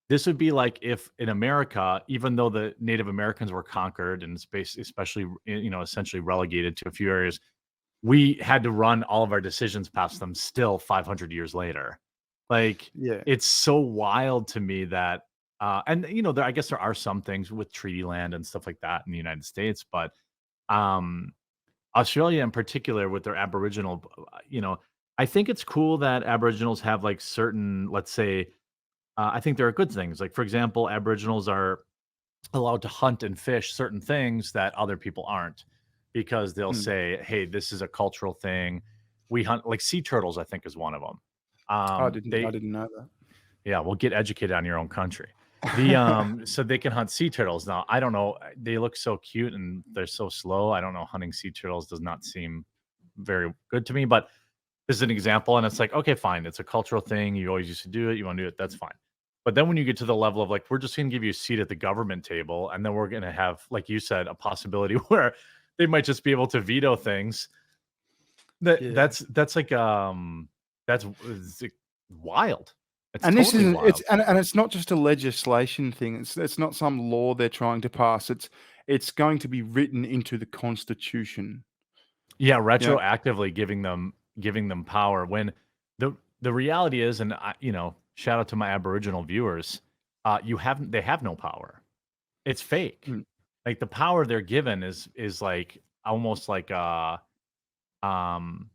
This would be like if in America, even though the Native Americans were conquered and especially essentially relegated to a few areas, we had to run all of our decisions past them still 500 years later. Like, yeah, it's so wild to me that and I guess there are some things with treaty land and stuff like that in the United States, but um Australia in particular with their Aboriginal, I think it's cool that Aboriginals have like certain, let's say, I think there are good things. Like, for example, Aboriginals are allowed to hunt and fish certain things that other people aren't because they'll mm. say, hey, this is a cultural thing. We hunt like sea turtles, I think is one of them. I They didn't know that. Yeah, well, get educated on your own country. So they can hunt sea turtles. Now, I don't know, they look so cute and they're so slow. I don't know, hunting sea turtles does not seem very good to me, but this is an example, and it's like, okay, fine. It's a cultural thing. You always used to do it. You want to do it. That's fine. But then when you get to the level of like, we're just going to give you a seat at the government table, and then we're going to have, like you said, a possibility where they might just be able to veto things. Yeah. That's like that's it's like wild. It's And this totally isn't it's wild. and it's not just a legislation thing. It's not some law they're trying to pass. It's going to be written into the Constitution. Yeah, You know? retroactively giving them power when the reality is, and shout out to my Aboriginal viewers, they have no power. It's fake. Mm, Like the power they're given is like almost like Um,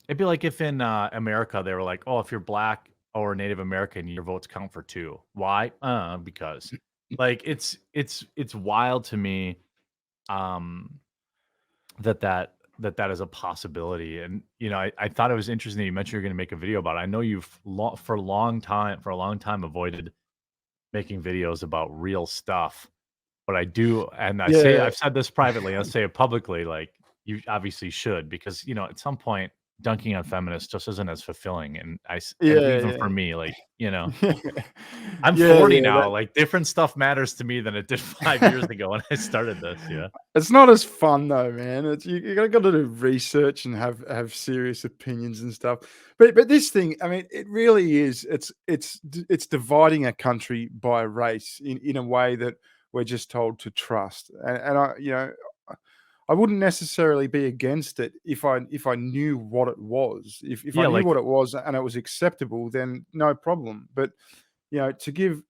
it'd be like if in America they were like, "Oh, if you're black or Native American, your votes count for two." Why? Because like it's wild to me um that is a possibility. And I thought it was interesting that you mentioned you're going to make a video about it. I know you've for a long time avoided making videos about real stuff. But I do, and Yeah. I've said this privately, I'll say it publicly, like, you obviously should because, at some point, dunking on feminists just isn't as fulfilling, and Yeah, even for yeah. me, like, Yeah. I'm Yeah, 40 yeah, now, that like, different stuff matters to me than it did 5 years ago when I started this, yeah. it's not as fun though, man. It's you gotta do research and have serious opinions and stuff. But this thing, I mean, it really is. It's dividing a country by race in a way that we're just told to trust. And I wouldn't necessarily be against it if I knew what it was. If I Yeah, knew like what it was and it was acceptable, then no problem. But to give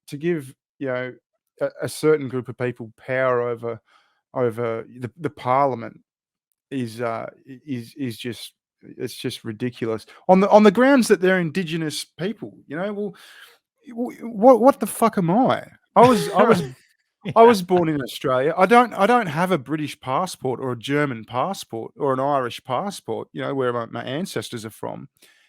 a certain group of people power over the parliament is just it's just ridiculous on the grounds that they're indigenous people. Well, what the fuck am I? I Yeah. was born in Australia. I don't have a British passport or a German passport or an Irish passport. Where my ancestors are from.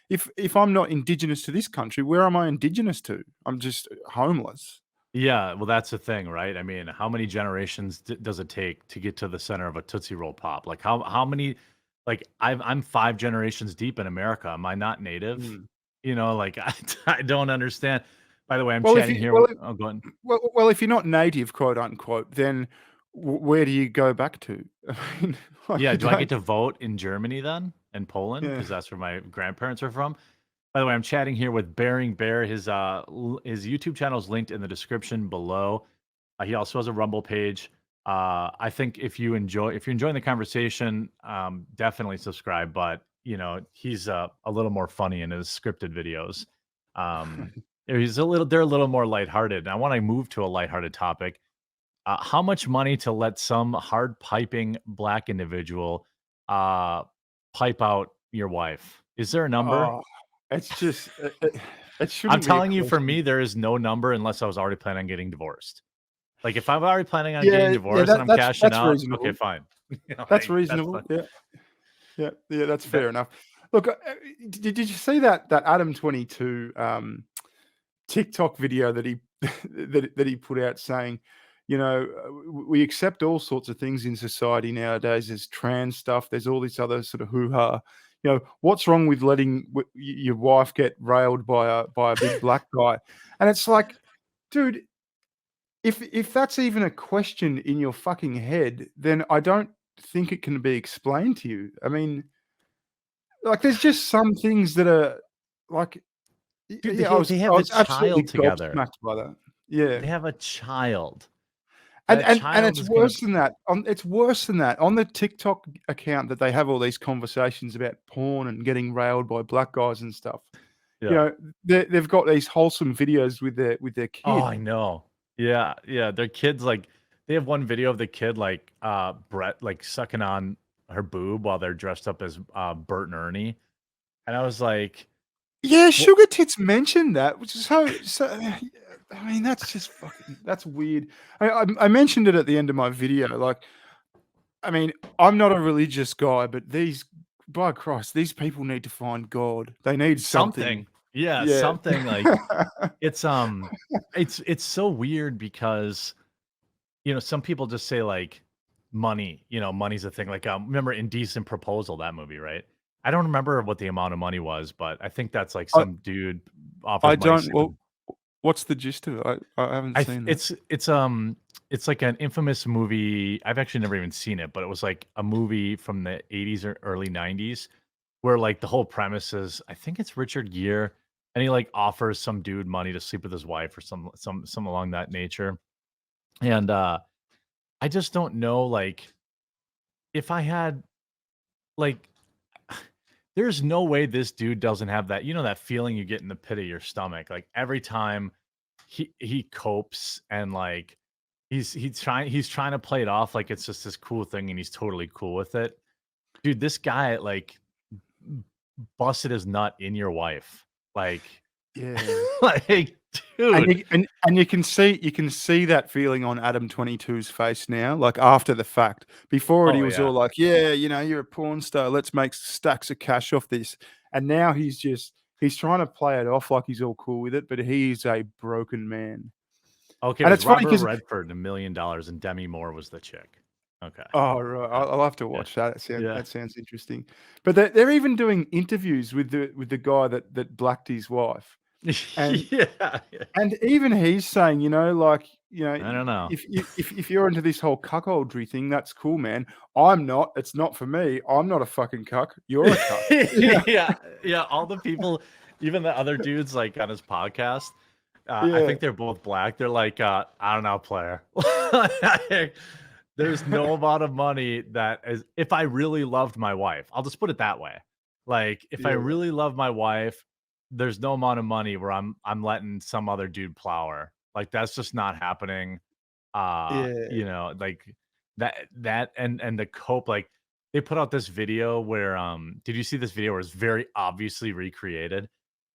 If I'm not indigenous to this country, where am I indigenous to? I'm just homeless. Yeah, well, that's the thing, right? I mean, how many generations does it take to get to the center of a Tootsie Roll Pop? Like, how many? Like, I'm 5 generations deep in America. Am I not native? Mm. Like I don't understand. By the way, I'm Well, if chatting you here well, with. Oh, go on. if you're not native, quote unquote, then where do you go back to? I mean, like Yeah, you do I get don't. to vote in Germany then and Poland Yeah. because that's where my grandparents are from? By the way, I'm chatting here with Bearing Bear. His YouTube channel is linked in the description below. He also has a Rumble page. I think if you're enjoying the conversation, definitely subscribe. But he's a little more funny in his scripted videos. Um, they're a little more lighthearted. And I want to move to a lighthearted topic. How much money to let some hard piping black individual pipe out your wife? Is there a number? Oh, it's just it I'm shouldn't be a telling you, for question. me, there is no number unless I was already planning on getting divorced. Like, if I'm already planning on getting Yeah, yeah, divorced and I'm cashing that's out, okay, reasonable. fine. That's Like, that's reasonable. fine. Yeah, yeah, yeah. That's That fair enough. Look, did you see that Adam 22 TikTok video that he that he put out saying, we accept all sorts of things in society nowadays. There's trans stuff. There's all this other sort of hoo ha. What's wrong with letting your wife get railed by a big black guy? And it's like, dude, if that's even a question in your fucking head, then I don't think it can be explained to you. I mean, like, there's just some things that are like, dude, yeah, I was they I have a was absolutely child together. gobsmacked by that. Yeah. They have a child. And That and and child it's is gonna worse than that. It's worse than that. On the TikTok account that they have all these conversations about porn and getting railed by black guys and stuff. You yeah. know, they've got these wholesome videos with their Oh, kid. I know. Yeah, yeah, their kids, like they have one video of the kid, like, Brett, like, sucking on her boob while they're dressed up as, Bert and Ernie, and I was like, Yeah, "Well." Sugar Tits mentioned that, which is so I mean, that's just fucking that's weird. I mentioned it at the end of my video, like, I mean, I'm not a religious guy, but by Christ, these people need to find God. They need something. Something. Yeah, Yeah. something, like, it's, it's so weird because, some people just say, like, money, money's a thing, like, remember Indecent Proposal, that movie, right? I don't remember what the amount of money was, but I think that's, like, I some dude offers I money to don't sleep with. well, what's the gist of it? I haven't I th seen that. it's like an infamous movie. I've actually never even seen it, but it was like a movie from the '80s or early '90s where, like, the whole premise is, I think it's Richard Gere, and he, like, offers some dude money to sleep with his wife or some along that nature. And, I just don't know, like, if I had, like, there's no way this dude doesn't have that, that feeling you get in the pit of your stomach, like, every time he copes and, like, he's trying to play it off like it's just this cool thing and he's totally cool with it. dude, this guy like busted his nut in your wife. Like, Yeah. like, And dude. you can see that feeling on Adam 22's face now, like, after the fact. Before it, he Oh was yeah. all like, "Yeah, you know, you're a porn star, let's make stacks of cash off this." And now he's trying to play it off like he's all cool with it, but he is a broken man. Okay, it And was it's funny Robert because Redford, $1 million, and Demi Moore was the chick. Okay. oh, right, Yeah. I'll have to Yeah. watch that. Yeah. That sounds interesting. But they're even doing interviews with the guy that blacked his wife. And Yeah. Yeah. And even he's saying, you know, like, you know, I don't know. if you're into this whole cuckoldry thing, that's cool, man. I'm not. It's not for me. I'm not a fucking cuck. You're a cuck. Yeah, Yeah. Yeah. All the people, even the other dudes like on his podcast, I yeah, think they're both black. They're like, I don't know, player. Like, there's no amount of money that is, if I really loved my wife, I'll just put it that way. Like, if I yeah, really love my wife, there's no amount of money where I'm letting some other dude plow her. Like, that's just not happening. yeah. Like that and the cope, like they put out this video where did you see this video where it's very obviously recreated?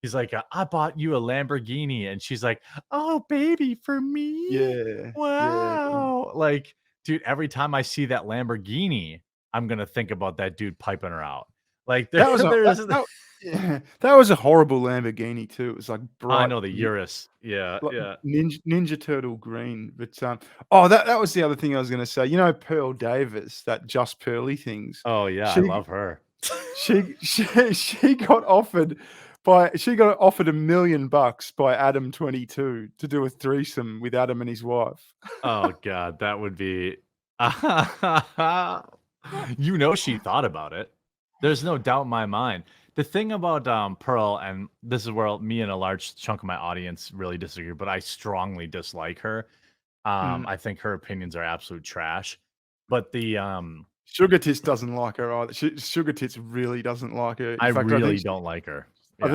He's like, I bought you a Lamborghini, and she's like, oh baby, for me? Yeah, yeah. Wow. Like, dude, every time I see that Lamborghini, I'm gonna think about that dude piping her out. Like That was a there's yeah, that was a horrible Lamborghini too. It was like I bright know the Urus. Yeah, like yeah. Ninja Turtle green. But oh, that was the other thing I was gonna say. You know, Pearl Davis, that Just Pearly things. Oh yeah, I She love her. she she got offered $1 million by Adam 22 to do a threesome with Adam and his wife. Oh god, that would be she thought about it. There's no doubt in my mind. The thing about, Pearl, and this is where me and a large chunk of my audience really disagree, but I strongly dislike her. Mm. I think her opinions are absolute trash. But Sugar Tits doesn't like her either. Sugar Tits really doesn't like her. In I fact, really don't like her. Yeah, I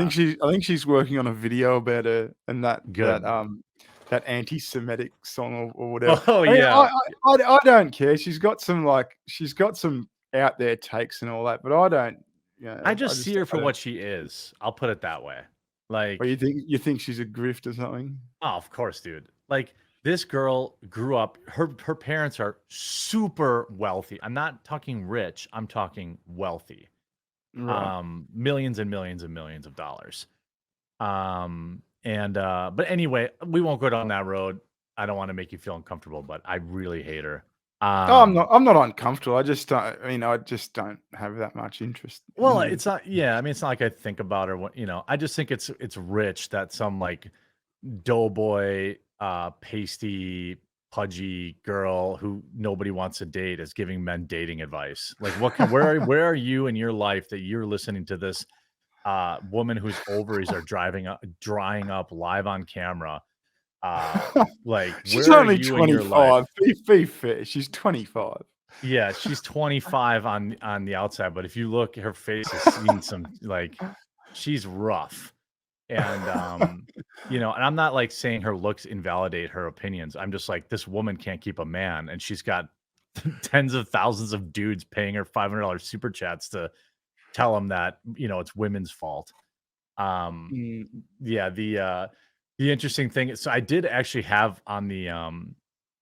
think she's working on a video about her and good. that anti-Semitic song or whatever. Oh, I mean, yeah. I don't care. She's got some out there takes and all that, but I don't. I I just see just her for I don't. what she is. I'll put it that way. Or Like, you think she's a grift or something? oh, of course, dude. Like, this girl grew up, her parents are super wealthy. I'm not talking rich, I'm talking wealthy. Right. Millions and millions and millions of dollars. But anyway, we won't go down that road. I don't want to make you feel uncomfortable, but I really hate her. Oh, Um, I'm not uncomfortable. I just don't. I mean, I just don't have that much interest well, in her. it's not, yeah, I mean, it's not like I think about her, I just think it's rich that some like doughboy, pasty, pudgy girl who nobody wants to date is giving men dating advice. Like, where are you in your life that you're listening to this woman whose ovaries are drying up live on camera? Like, She's where are only you in your life? 25. Be fair. She's 25. Yeah, she's 25 on the outside, but if you look, her face has seen some, like, she's rough. And and I'm not like saying her looks invalidate her opinions. I'm just like, this woman can't keep a man, and she's got tens of thousands of dudes paying her $500 super chats to tell them that it's women's fault. Um, Mm, yeah, the interesting thing is, so I did actually have on the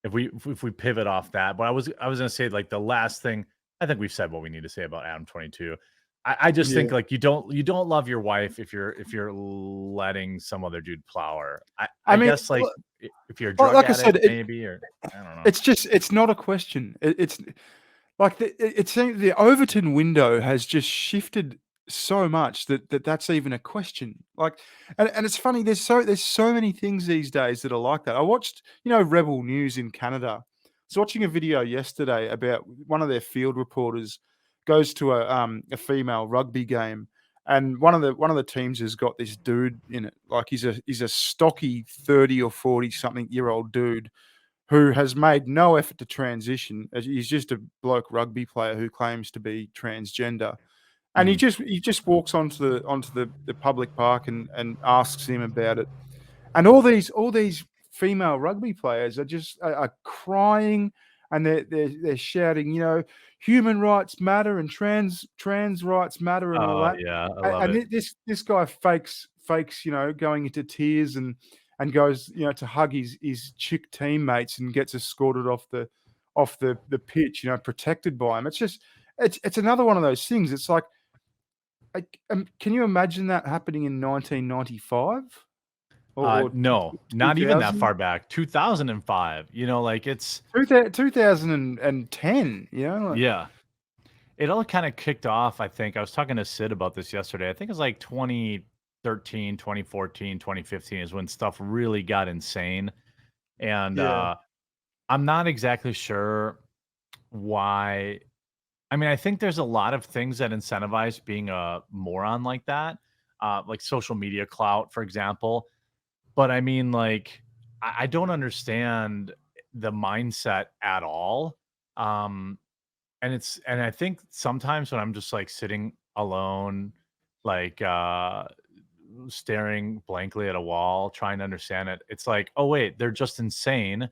if we pivot off that, but I was gonna say, like, the last thing, I think we've said what we need to say about Adam 22. I just think, yeah. like, you don't love your wife if you're letting some other dude plow her. I I mean, guess, like, if you're a well, drug like I addict said, maybe, or I don't know. it's just it's not a question. It's like it seems the Overton window has just shifted so much that's even a question. Like, and it's funny. There's so many things these days that are like that. I watched, Rebel News in Canada. I was watching a video yesterday about one of their field reporters goes to a female rugby game, and one of the teams has got this dude in it. Like, he's a stocky 30 or 40 something year old dude who has made no effort to transition. He's just a bloke rugby player who claims to be transgender, and Mhm. he just walks onto the public park and asks him about it. And all these female rugby players are just are crying, and they're shouting, human rights matter and trans rights matter and all Oh, that. yeah, I love And it. this guy fakes, going into tears and goes, to hug his chick teammates and gets escorted off the pitch, protected by him. It's another one of those things. It's like, can you imagine that happening in 1995 or No, not even that 2000? far back, 2005, like, it's 2010, like, yeah. It all kinda kicked off, I think I was talking to Sid about this yesterday, I think it was, like, 2013, 2014, 2015 is when stuff really got insane, and, yeah, I'm not exactly sure why. I mean, I think there's a lot of things that incentivize being a moron like that, like social media clout, for example. But I mean, like, I don't understand the mindset at all. Um, and I think sometimes when I'm just like sitting alone, like staring blankly at a wall, trying to understand it, it's like, oh wait, they're just insane.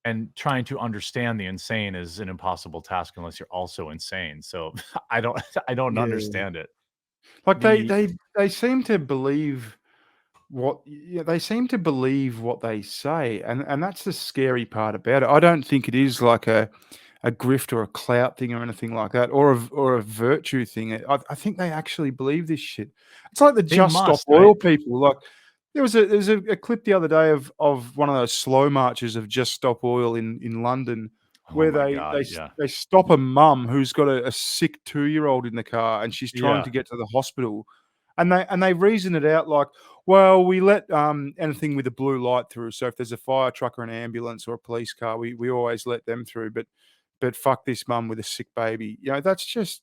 And trying to understand the insane is an impossible task unless you're also insane. So I don't I don't yeah. understand it. Like The they seem to believe they seem to believe what they say, and that's the scary part about it. I don't think it is like a grift or a clout thing or anything like that, or a virtue thing. I think they actually believe this shit. It's like the they Just Stop must, Oil right? people. Like there was a clip the other day of one of those slow marches of Just Stop Oil in London, Oh where my they they god, s- yeah. they stop a mum who's got a sick 2-year-old in the car, and she's trying Yeah. to get to the hospital, and they reason it out like, well, we let anything with a blue light through. So if there's a fire truck or an ambulance or a police car, we always let them through. But fuck this mum with a sick baby. That's just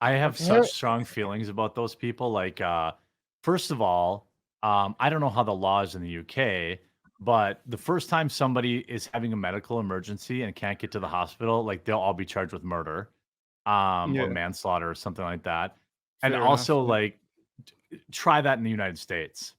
I have like how. such strong feelings about those people. Like, first of all, I don't know how the law is in the UK, but the first time somebody is having a medical emergency and can't get to the hospital, like they'll all be charged with murder, or Yeah, manslaughter or something like that. And fair enough. also, Yeah, like, try that in the United States.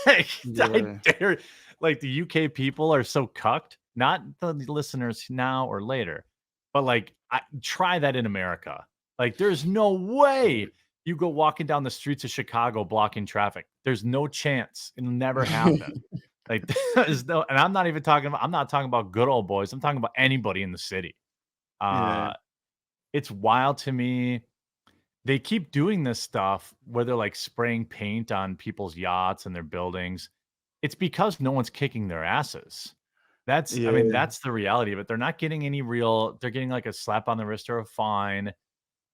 Like, I yeah, dare, like the UK people are so cucked. Not the listeners now or later, but like, try that in America. Like, there's no way you go walking down the streets of Chicago blocking traffic. There's no chance. It'll never happen. Like, there's no, and I'm not talking about good old boys. I'm talking about anybody in the city. yeah, Uh, it's wild to me. They keep doing this stuff where they're like spraying paint on people's yachts and their buildings. It's because no one's kicking their asses. I mean, yeah, that's the reality of it. They're not getting any they're getting like a slap on the wrist or a fine.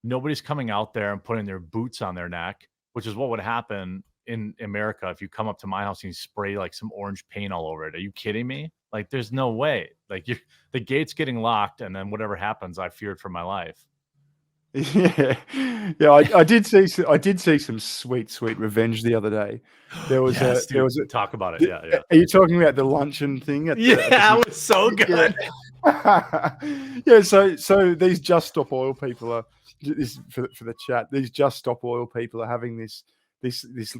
Nobody's coming out there and putting their boots on their neck, which is what would happen in America if you come up to my house and you spray like some orange paint all over it. Are you kidding me? Like, there's no way. Like, the gate's getting locked, and then whatever happens, I feared for my life. yeah, yeah. I did see some sweet revenge the other day. There was a Yes, there dude. was a. Talk about it. Yeah, yeah. Are you talking about the luncheon thing at the Yeah, big? it was so Yeah. good. Yeah, so these Just Stop Oil people are this for the chat. These Just Stop Oil people are having this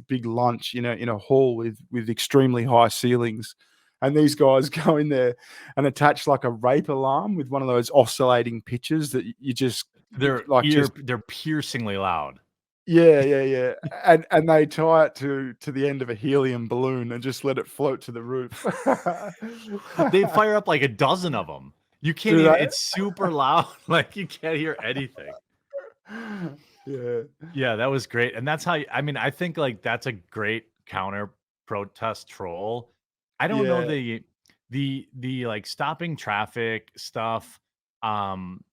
big lunch in a hall with extremely high ceilings, and these guys go in there and attach like a rape alarm with one of those oscillating pitches that you just like just. They're piercingly loud. Yeah, yeah, yeah, and they tie it to the end of a helium balloon and just let it float to the roof. They fire up like a dozen of them. You can't Do even, they? it's super loud, like, you can't hear anything. Yeah. Yeah, that was great, and that's how I mean, I think, like, that's a great counter protest troll. I don't know Yeah. like, stopping traffic stuff, um,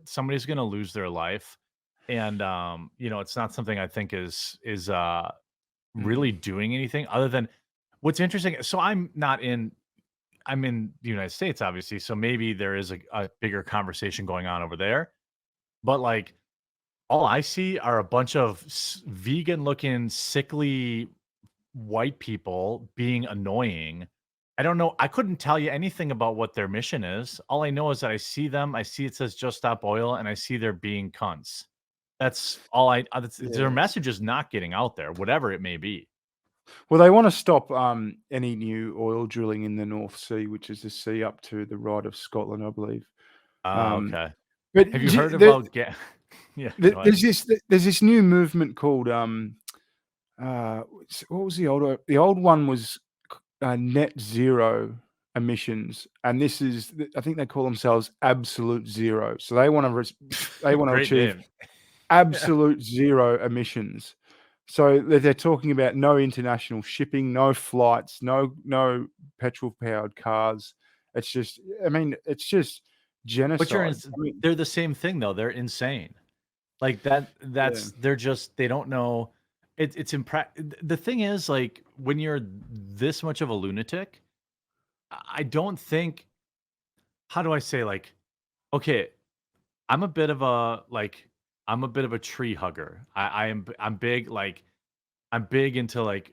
somebody's gonna lose their life, and, it's not something I think is really Mm. doing anything other than what's interesting. So I'm in the United States, obviously, so maybe there is a bigger conversation going on over there. But like, all I see are a bunch of vegan looking, sickly white people being annoying. I don't know. I couldn't tell you anything about what their mission is. All I know is that I see them. I see it says "Just Stop Oil," and I see they're being cunts. That's all their Yeah. message is not getting out there, whatever it may be. Well, they wanna stop, any new oil drilling in the North Sea, which is the sea up to the right of Scotland, I believe. Oh, Um, okay. but Have you j heard about ga Yeah, go ahead. there's this new movement called, what was the older the old one was net zero emissions, and this is I think they call themselves absolute zero. So they want to Great achieve name. Yeah. absolute zero emissions. So they're talking about no international shipping, no flights, no petrol powered cars. It's just, I mean, it's just But you're genocide. ins I mean, they're the same thing, though, they're insane. Like, yeah, they're just they don't know it's the thing is, like, when you're this much of a lunatic, I don't think how do I say, like, okay, I'm a bit of a, like I'm a bit of a tree hugger. I'm big, like I'm big into, like,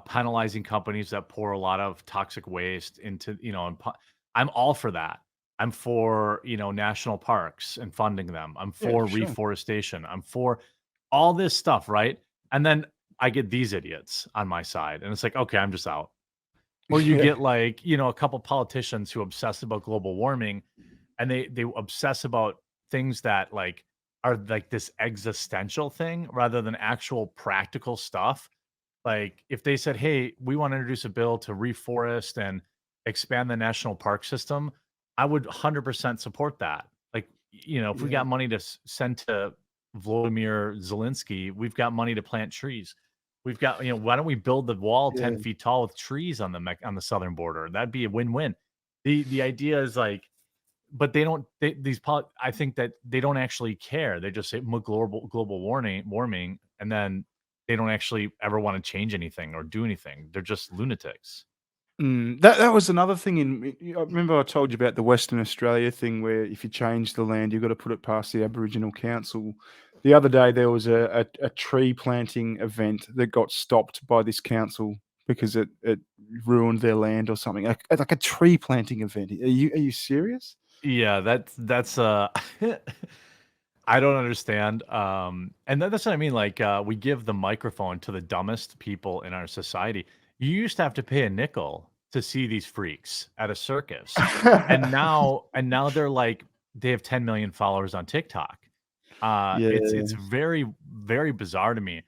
penalizing companies that pour a lot of toxic waste into, and I'm all for that. I'm for, national parks and funding them. I'm yeah, for for sure. reforestation. I'm for all this stuff, right? And then I get these idiots on my side, and it's like, okay, I'm just out. Or you Yeah, get like, a couple politicians who obsess about global warming and they obsess about things that like are like this existential thing rather than actual practical stuff. Like if they said, "Hey, we want to introduce a bill to reforest and expand the national park system," I would 100% support that. Like, if we yeah, got money to send to Volodymyr Zelensky, we've got money to plant trees. We've got, why don't we build the wall 10 yeah. feet tall with trees on on the southern border? That'd be a win-win. The idea is like, but they don't. I think that they don't actually care. They just say global warming, and then they don't actually ever want to change anything or do anything. They're just lunatics. That was another thing I remember I told you about the Western Australia thing where if you change the land, you've got to put it past the Aboriginal Council. The other day, there was a tree planting event that got stopped by this council because it ruined their land or something. Like a tree planting event. Are you serious? Yeah, that's I don't understand. And that's what I mean. Like, we give the microphone to the dumbest people in our society. You used to have to pay a nickel to see these freaks at a circus, and now they're like they have 10 million followers on TikTok. It's Yeah. very very bizarre to me.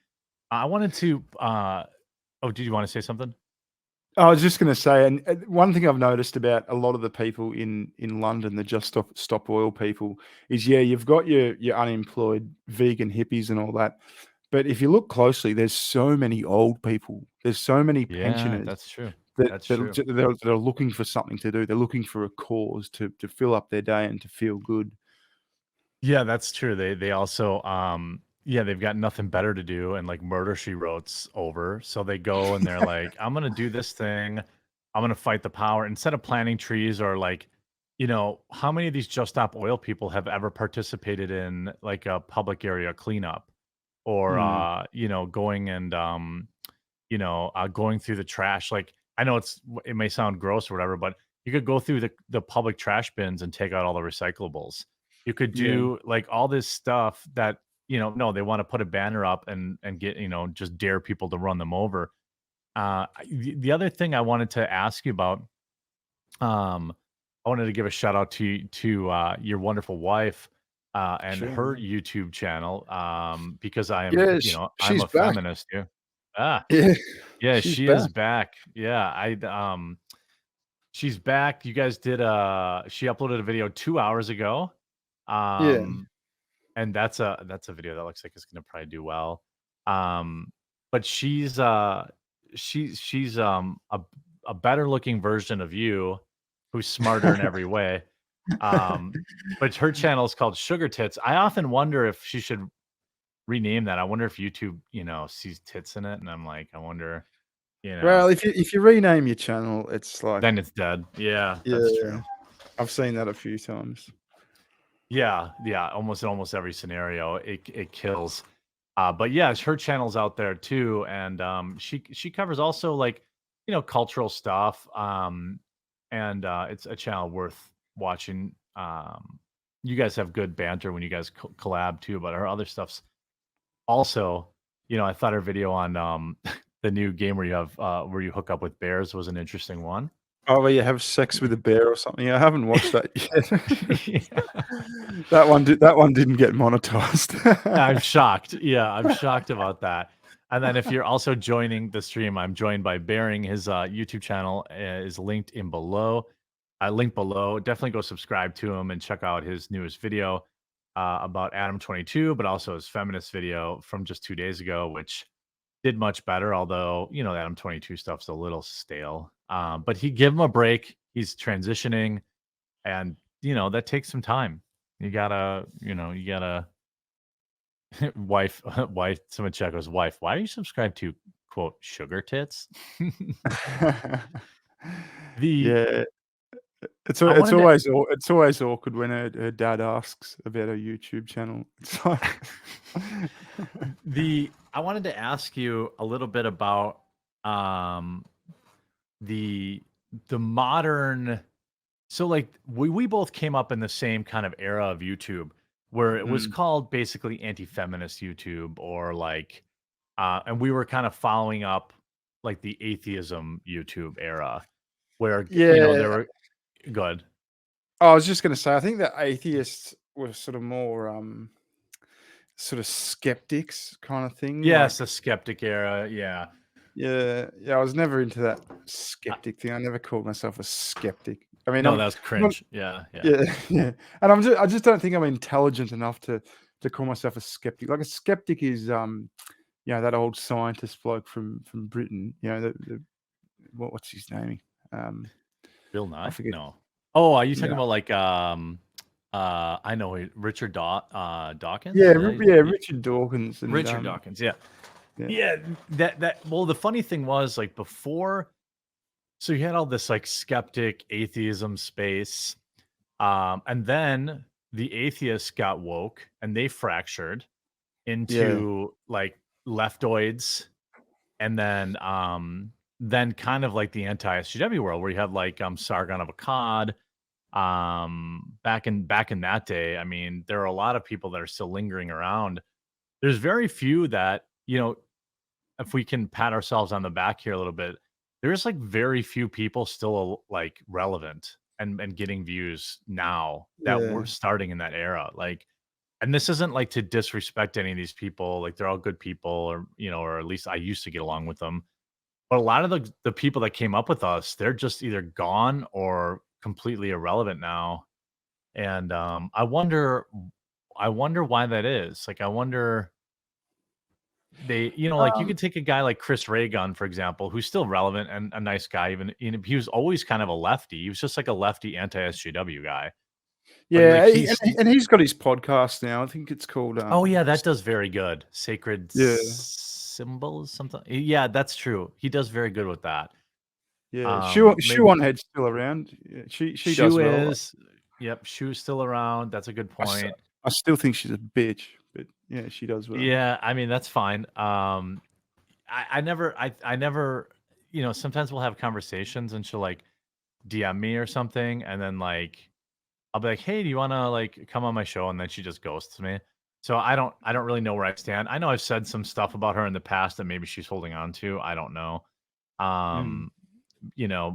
I wanted to. Oh, did you want to say something? I was just gonna say, and one thing I've noticed about a lot of the people in London, the Just Stop Oil people, is yeah, you've got your unemployed vegan hippies and all that, but if you look closely, there's so many old people, there's so many Yeah, pensioners that's true. that That's that true. that are looking for something to do. They're looking for a cause to fill up their day and to feel good. Yeah, that's true. They also yeah, they've got nothing better to do and like Murder She Wrote's over. So they go and they're like, I'm gonna do this thing. I'm gonna fight the power instead of planting trees or like, how many of these Just Stop Oil people have ever participated in like a public area cleanup or Mm, going and going through the trash. Like I know it may sound gross or whatever, but you could go through the public trash bins and take out all the recyclables. You could yeah. do like all this stuff that no, they want to put a banner up and get just dare people to run them over. The other thing I wanted to ask you about, um, I wanted to give a shout out to your wonderful wife and Sure, her yeah. YouTube channel because I am Yeah, I'm she's a back. feminist too. Ah, Yeah, yeah, she's she is back. back. Yeah, she's back. You guys did she uploaded a video 2 hours ago. Yeah, Um and that's a video that looks like it's gonna probably do well. Um but she's a better looking version of you who's smarter in every way. Um but her channel is called Sugar Tits. I often wonder if she should rename that. I wonder if YouTube, sees tits in it and I'm like, I wonder, you know well, if you rename your channel, it's like Then it's dead. Yeah, that's yeah, true. I've seen that a few times. Yeah, yeah, almost in almost every scenario, it kills. But yeah, her channel's out there too, and she covers also like cultural stuff. And it's a channel worth watching. You guys have good banter when you guys collab too, but her other stuff's also, I thought her video on the new game where you have where you hook up with bears was an interesting one. Oh, where you have sex with a bear or something? Yeah, I haven't watched that yet. Yeah. That one didn't get monetized. I'm shocked. Yeah, I'm shocked about that. And then if you're also joining the stream, I'm joined by Bearing. His YouTube channel is linked in below. Link below. Definitely go subscribe to him and check out his newest video about Adam 22, but also his feminist video from just 2 days ago, which did much better. Although the Adam 22 stuff's a little stale. But he give him a break. He's transitioning, and that takes some time. You gotta, you gotta wife, someone Checo's wife. Why are you subscribed to quote sugar tits? the Yeah, I it's wanted to always awkward when her dad asks about her YouTube channel. It's like I wanted to ask you a little bit about um the modern. So like we both came up in the same kind of era of YouTube where it was Mm. called basically anti-feminist YouTube, or like and we were kind of following up like the atheism YouTube era where there Yeah, were good. I was just gonna say, I think that atheists were sort of more, sort of skeptics kind of thing, Yes, like the skeptic era. Yeah. yeah, I was never into that skeptic thing. I never called myself a skeptic. I mean, No, I'm that was not cringe. Yeah, yeah. yeah, yeah, and I just don't think I'm intelligent enough to call myself a skeptic. Like, a skeptic is, that old scientist bloke from Britain, the what's his name? Um, Bill I Nye? forget. No. Oh, are you talking No. about like I know Richard Dawkins? Yeah, Is that Richard Dawkins and, Richard Dawkins, yeah. yeah. Yeah, well, the funny thing was like before, so you had all this like skeptic atheism space, and then the atheists got woke and they fractured Yeah, into like leftoids, and then kind of like the anti-SJW world where you had like Sargon of Akkad. Back in that day, I mean, there are a lot of people that are still lingering around. There's very few that, if we can pat ourselves on the back here a little bit, there's like very few people still like relevant and getting views now that yeah. were starting in that era. Like, and this isn't like to disrespect any of these people. Like, they're all good people, or or at least I used to get along with them. But a lot of the people that came up with us, they're just either gone or completely irrelevant now. And I wonder why that is. Like, I wonder, like, you Um, could take a guy like Chris Ray Gun, for example, who's still relevant and a nice guy. Even he was always kind of a lefty. He was just like a lefty anti-SJW guy. But like yeah, he's and he's got his podcast now. I think it's called, oh yeah, that does very good. Sacred yeah, Symbols, something. Yeah, that's true. He does very good with that. yeah. Shoe Maybe on Head's still around. Yeah, she does Shoe well. is, yep, Shoe's still around. That's a good I s point. I still think she's a bitch, but yeah, she does well. Yeah, I mean, that's fine. I never, sometimes we'll have conversations and she'll like DM me or something, and then like I'll be like, "Hey, do you want to like come on my show?" And then she just ghosts me. So I don't really know where I stand. I know I've said some stuff about her in the past that maybe she's holding on to. I don't know. Mm. Um,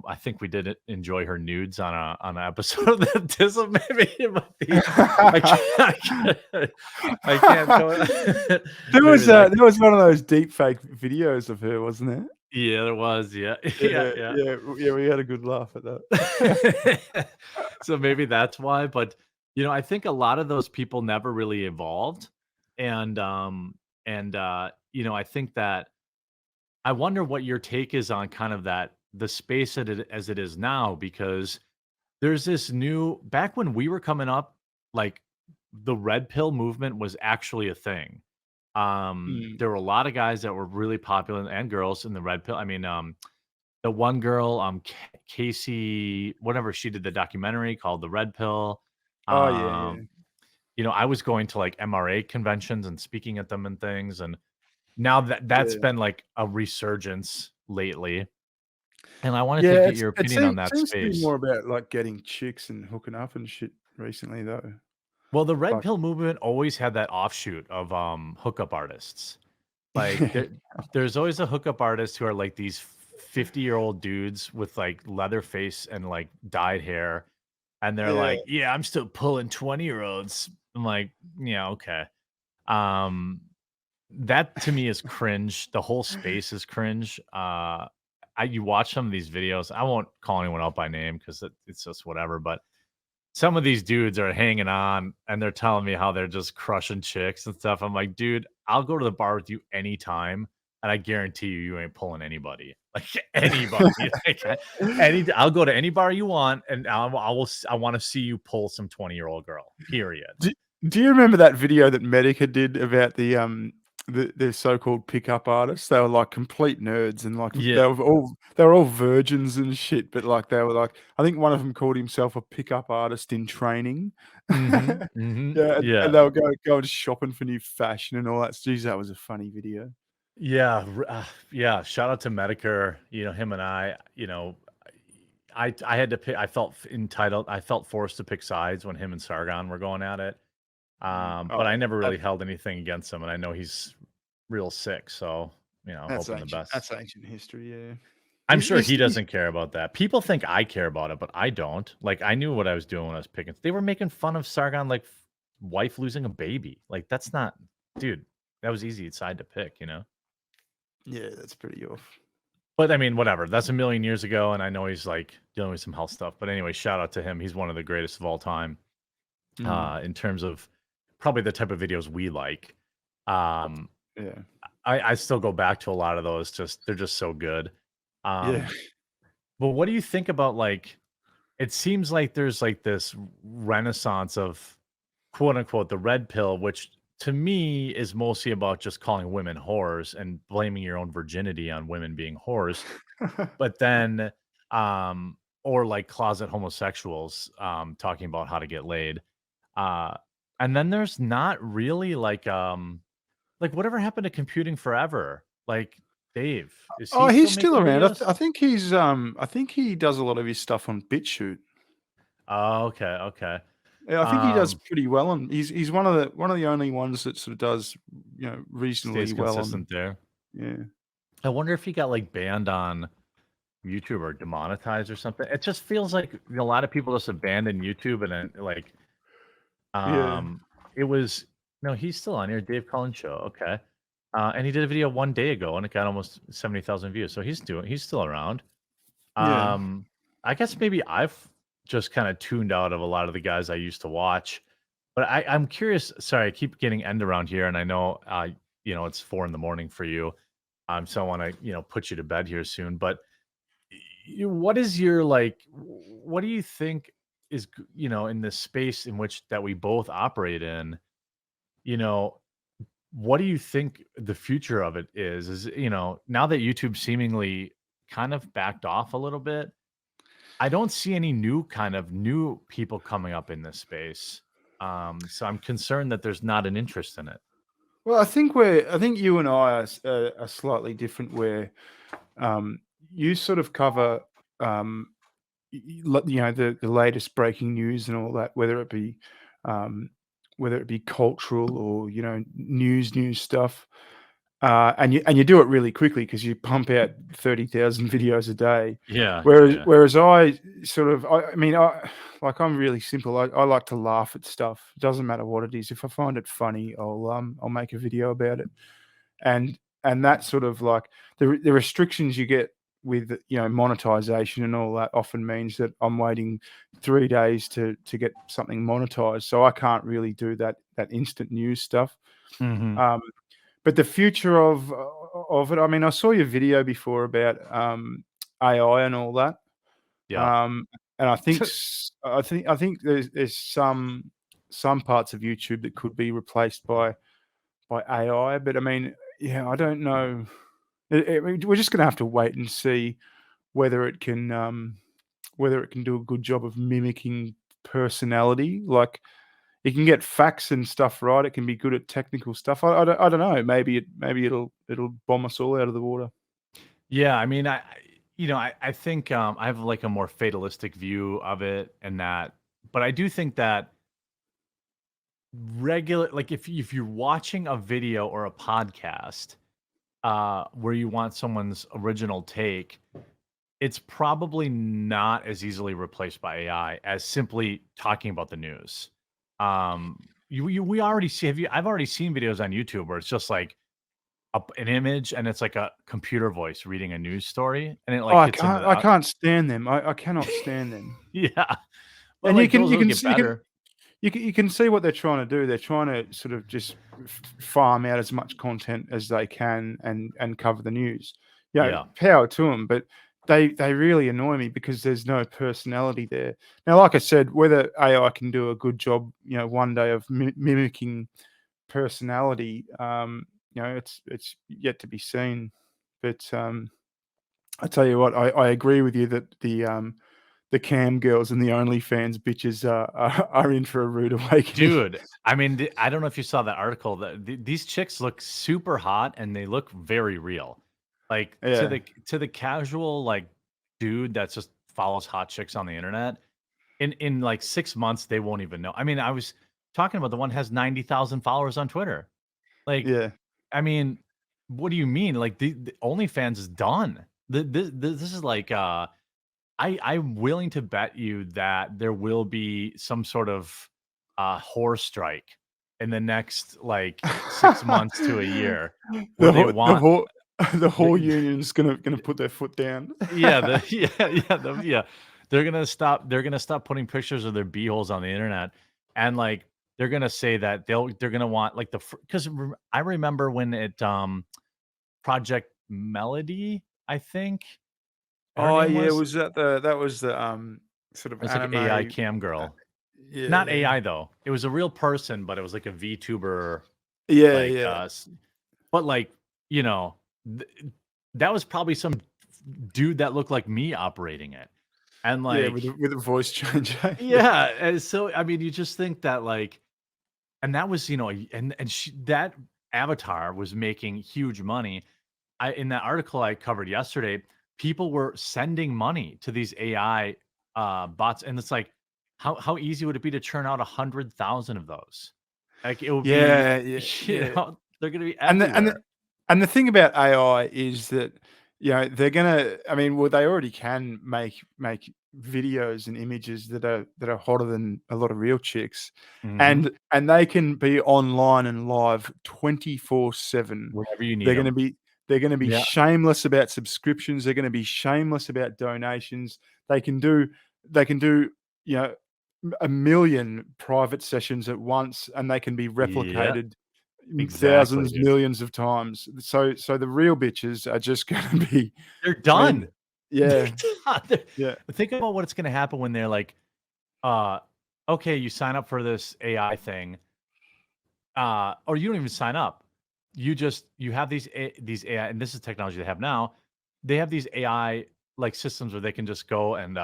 I think we did enjoy her nudes on an episode of the Tism, maybe. But I can't, I can't tell it. Maybe that. There was one of those deep fake videos of her, wasn't there? Yeah, there was. Yeah, yeah, Yeah, yeah. yeah, we had a good laugh at that. So maybe that's why. But I think a lot of those people never really evolved, and I think that I wonder what your take is on kind of that the space as it is now, because there's this new, back when we were coming up, like the red pill movement was actually a thing. Mm. There were a lot of guys that were really popular, and girls in the red pill. I mean, the one girl, Casey, whatever, she did the documentary called The Red Pill. Oh, yeah, yeah. Um, I was going to like MRA conventions and speaking at them and things, and now that's Yeah. been like a resurgence lately. And I wanted to Yeah, get your it opinion on that seems to be space. more about, like, getting chicks and hooking up and shit recently, though. Well, the red Like pill movement always had that offshoot of hookup artists. Like there's always a hookup artist who are like these 50-year-old dudes with like leather face and like dyed hair, and they're Yeah. like, "Yeah, I'm still pulling 20-year-olds." I'm like, "Yeah, okay." Um, that to me is cringe. The whole space is cringe. You watch some of these videos. I won't call anyone out by name because it's just whatever. But some of these dudes are hanging on and they're telling me how they're just crushing chicks and stuff. I'm like, dude, I'll go to the bar with you anytime, and I guarantee you, you ain't pulling anybody. Like anybody. Like I'll go to any bar you want, and I want to see you pull some 20-year-old girl. Period. Do do you remember that video that Medica did about the so-called pickup artists? They were like complete nerds and like Yeah. they were all virgins and shit, but like they were like I think one of them called himself a pickup artist in training. Mm-hmm. Mm-hmm. Yeah, and Yeah. they were going shopping for new fashion and all that. Jeez, that was a funny video. Yeah, yeah. Shout out to Medicare. Him and I. I had to pick. I felt entitled. I felt forced to pick sides when him and Sargon were going at it. But I Oh, never that really held anything against him, and I know he's real sick. So hoping the best. that's ancient history, yeah. I'm sure he It's doesn't care about that. People think I care about it, but I don't. Like I knew what I was doing when I was picking. They were making fun of Sargon, like wife losing a baby. Like that's not, dude. That was easy side to pick. yeah, that's pretty off. But I mean, whatever. That's a million years ago, and I know he's like dealing with some health stuff. But anyway, shout out to him. He's one of the greatest of all time. Mm, In terms of probably the type of videos we like. Um, yeah. I still go back to a lot of those. They're just so good. Yeah. Um, but what do you think about like? It seems like there's like this renaissance of quote unquote the red pill, which to me is mostly about just calling women whores and blaming your own virginity on women being whores. But then, or like closet homosexuals, talking about how to get laid. Uh, and then there's not really like whatever happened to computing forever? Like Dave, is Oh, he he's still still making around. videos? I think he does a lot of his stuff on BitChute. Oh, okay, okay. Yeah, I think he does Um, pretty well, and he's one of the only ones that sort of does, Stays reasonably well on. consistent there. Yeah. I wonder if he got like banned on YouTube or demonetized or something. It just feels like a lot of people just abandon YouTube and then like Yeah. um it was no, he's still on here, Dave Cullen Show. Okay. And he did a video 1 day ago and it got almost 70,000 views. So he's still around. Yeah. I guess maybe I've just kind of tuned out of a lot of the guys I used to watch. But I'm curious. Sorry, I keep getting end around here, and I know it's 4 in the morning for you. So I want to put you to bed here soon. But what is your like? What do you think is in this space in which that we both operate in? You know, what do you think the future of it is? Is now that YouTube seemingly kind of backed off a little bit, I don't see any new people coming up in this space. So I'm concerned that there's not an interest in it. Well, I think you and I are slightly different where, you sort of cover, the latest breaking news and all that, um, whether it be cultural or, news stuff. And you do it really quickly because you pump out 30,000 videos a day. Yeah, Whereas yeah. whereas I sort of I mean, I'm really simple. I like to laugh at stuff. It doesn't matter what it is. If I find it funny, I'll make a video about it. And that sort of like the restrictions you get with, monetization and all that often means that I'm waiting 3 days to get something monetized. So I can't really do that instant news stuff. Mhm. Um but the future of it, I mean, I saw your video before about, AI and all that, Yeah. um, and I think there's some parts of YouTube that could be replaced by AI, but I mean, yeah, I don't know. We're just gonna have to wait and see whether it can, whether it can do a good job of mimicking personality. Like, it can get facts and stuff right. It can be good at technical stuff. I don't know. Maybe it'll bomb us all out of the water. Yeah, I mean, I think, I have, like, a more fatalistic view of it and that but I do think that regular like, if you're watching a video or a podcast where you want someone's original take, it's probably not as easily replaced by AI as simply talking about the news. We already see. I've already seen videos on YouTube where it's just like an image and it's like a computer voice reading a news story, and it Oh, like gets into I the can't stand them. I cannot stand them. yeah, but And like those will get you can better. you can see what they're trying to do. They're trying to sort of just farm out as much content as they can and cover the news. You know, Yeah, power to them, but they really annoy me because there's no personality there. Now, like I said, whether AI can do a good job, one day of mimicking personality, it's yet to be seen. But I tell you what, I agree with you that the cam girls and the OnlyFans bitches are in for a rude awakening. dude. I mean, I don't know if you saw that article. That these chicks look super hot and they look very real. Like Yeah, to the casual like dude that just follows hot chicks on the internet. In like 6 months, they won't even know. I mean, I was talking about the one has 90,000 followers on Twitter. Like, yeah. I mean, what do you mean? Like the OnlyFans is done. This is like I'm willing to bet you that there will be some sort of whore strike in the next like 6 months to a year where they The want whole the the, whole union's gonna put their foot down. yeah, yeah. They're gonna stop putting pictures of their beeholes on the internet, and like they're gonna say that they're gonna want like because I remember when it Project Melody, I think her Oh, name yeah, was. was that was the, sort of It was like an AI anime. cam girl. Yeah, Not yeah. AI though. It was a real person, but it was like a VTuber, Yeah, like yeah. but like, you know, th- that was probably some dude that looked like me operating it. And Yeah, like, with a voice change, eh? Yeah. yeah, and so I mean, you just think that like, and that was, that avatar was making huge money. In that article I covered yesterday, people were sending money to these AI bots, and it's like, how easy would it be to churn out 100,000 of those? Like it would be, Yeah, yeah, yeah. they're gonna be And the and the everywhere. and the thing about AI is that, they're gonna I mean, well, they already can make videos and images that are hotter than a lot of real chicks, Hmm. and they can be online and live 24/7. Whenever you need They're gonna them. be they're gonna be Yeah, shameless about subscriptions, they're gonna be shameless about donations. They can do they can do, you know, a million private sessions at once, and they can be yeah, replicated exactly, thousands, dude. millions of times. So the real bitches are just gonna be They're I mean, done. They're yeah, done. yeah, Think about what's gonna happen when they're like, uh, okay, you sign up for this AI thing, or you don't even sign up. You have these AI, and this is technology they have now. They have these AI like systems where they can just go and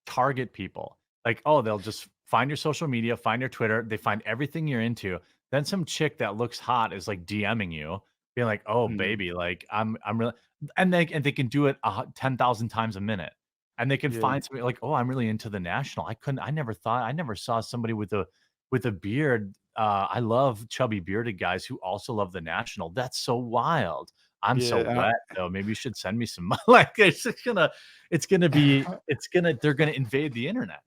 target people. Like, oh, they'll just find your social media, find your Twitter, they find everything you're into. Then some chick that looks hot is like DMing you, being like, "Oh, mm, baby, like I'm really," and they can do it 10,000 times a minute, and they can yeah, find somebody like, "Oh, I'm really into the National. I never saw somebody with a beard. I love chubby bearded guys who also love the National. That's so wild. I'm so yeah, wet though. Maybe you should send me some." Like they're gonna invade the internet.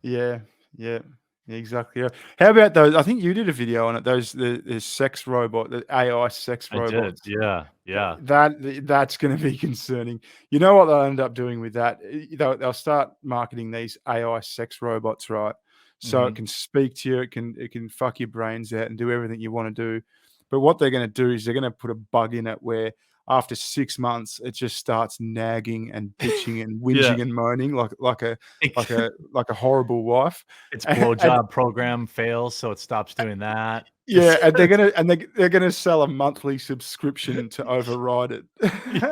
yeah, yeah, yeah, exactly. Yeah. How about those? I think you did a video on it. The sex robot, the AI sex I did. robots. Yeah, yeah. That's going to be concerning. You know what they'll end up doing with that? They'll start marketing these AI sex robots, right? So it Mhm. can speak to you, it can fuck your brains out and do everything you want to do. But what they're going to do is they're going to put a bug in it where after 6 months it just starts nagging and bitching and Yeah. whinging and moaning like Ex a horrible wife. its And blowjob program fails, so it stops doing that. yeah, and they're gonna sell a monthly subscription to override it.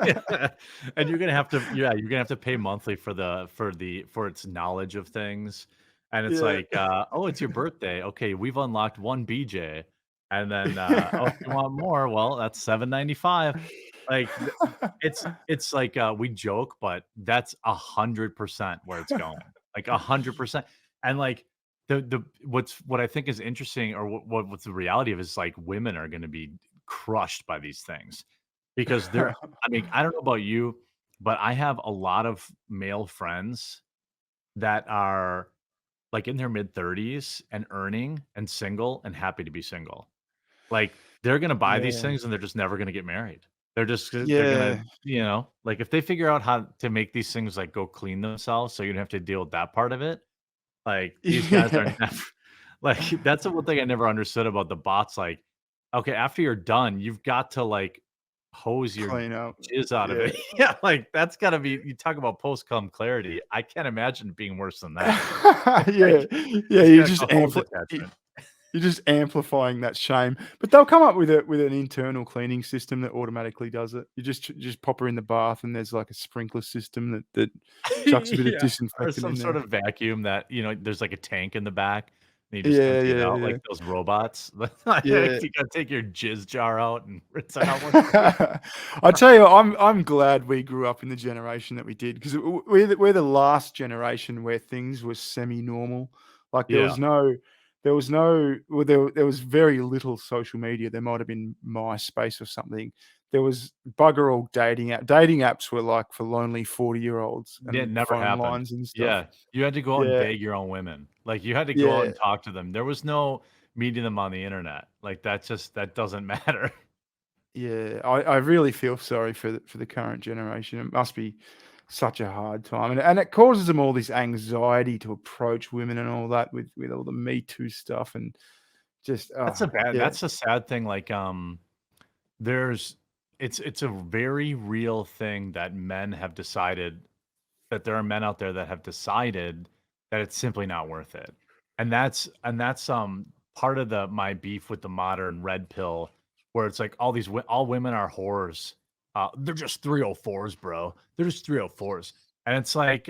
Yeah, and you're gonna have to pay monthly for its knowledge of things, and it's Yeah. like, "Oh, it's your birthday. Okay, we've unlocked 1 BJ," and then, "Oh, if you want more, well, that's 7.95." Like, it's like, we joke, but that's 100% where it's going, like, 100%, and, like, what I think is interesting or what's the reality of is, like, women are gonna be crushed by these things. because they're I mean, I don't know about you, but I have a lot of male friends that are, like, in their mid-30s and earning and single and happy to be single. Like, they're gonna buy these Yeah. things and they're just never gonna get married. They're gonna, Yeah. like, if they figure out how to make these things, like, go clean themselves so you don't have to deal with that part of it, like, these guys are Yeah. never like, that's the one thing I never understood about the bots, like, okay, after you're done, you've got to, like, hose your Clean up. jizz out of Yeah. it. Yeah, like, that's gotta be you talk about post-cum clarity. I can't imagine it being worse than that. Yeah. Like, Yeah, it's got a hose attachment. you're just amplifying that shame. But they'll come up with an internal cleaning system that automatically does it. You just pop her in the bath and there's like a sprinkler system that chucks a bit of Yeah, or disinfectant some in sort there. of vacuum that, there's, like, a tank in the back, and you just Yeah, empty it yeah, out like yeah. those robots. Like, Yeah. you gotta take your jizz jar out and rinse it out once a week. I tell you, I'm glad we grew up in the generation that we did because we're the last generation where things were semi-normal. Like Yeah. there was no well there was very little social media. There might have been MySpace or something. There was bugger all dating apps were like for lonely 40-year-olds Yeah, it and never phone happened. lines and stuff. Yeah, you had to go out and Yeah, beg your own women. Like, you had to go out yeah. and talk to them. There was no meeting them on the internet. Like, that doesn't matter. Yeah, I really feel sorry for the current generation. It must be such a hard time, and it causes them all this anxiety to approach women and all that with all the Me Too stuff and just yeah, That's a sad thing, like, there's it's a very real thing that men have decided that there are men out there that have decided that it's simply not worth it. And that's part of the my beef with the modern red pill, where it's like all women are whores. They're just 304s, bro. They're just 304s. And it's like,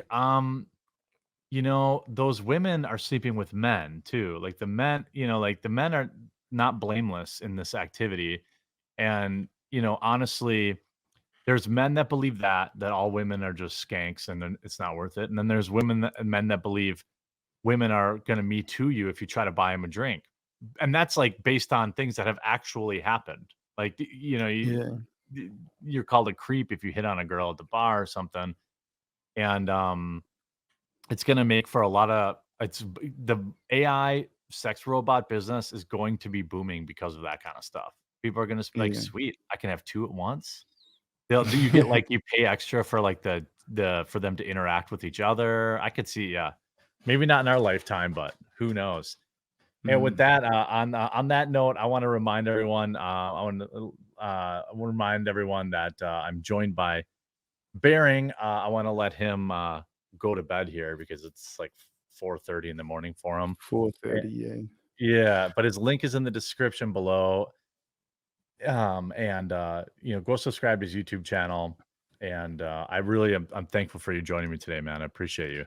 those women are sleeping with men too. Like the men are not blameless in this activity. And, honestly, there's men that believe that all women are just skanks and then it's not worth it. And then there's men that believe women are gonna me too you if you try to buy them a drink. And that's, like, based on things that have actually happened. Like, yeah, you're called a creep if you hit on a girl at the bar or something, and, it's gonna make for a lot of the AI sex robot business is going to be booming because of that kinda stuff. People are gonna be like, yeah. "Sweet, I can have 2 at once." They'll do you get, like you pay extra for, like, for them to interact with each other? I could see, yeah. Maybe not in our lifetime, but who knows? And with Mm, that, on that note, I wanna remind everyone, I wanna remind everyone that, I'm joined by Bearing. I wanna let him, go to bed here because it's, like, 4:30 in the morning for him. Eh 4:30, yeah. yeah, but his link is in the description below. Go subscribe to his YouTube channel. And I really I'm thankful for you joining me today, man. I appreciate you.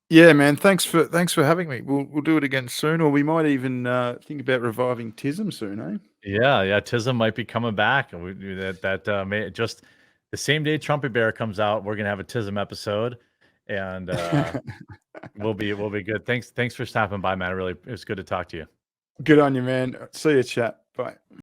Yeah, man, thanks for having me. We'll do it again soon, or we might even, think about reviving TISM soon, eh? Yeah, yeah. Tism might be coming back, and that may just the same day Trumpy Bear comes out, we're gonna have a Tism episode, and we'll be good. Thanks for stopping by, man. It was good to talk to you. Good on you, man. See you, chat. Bye.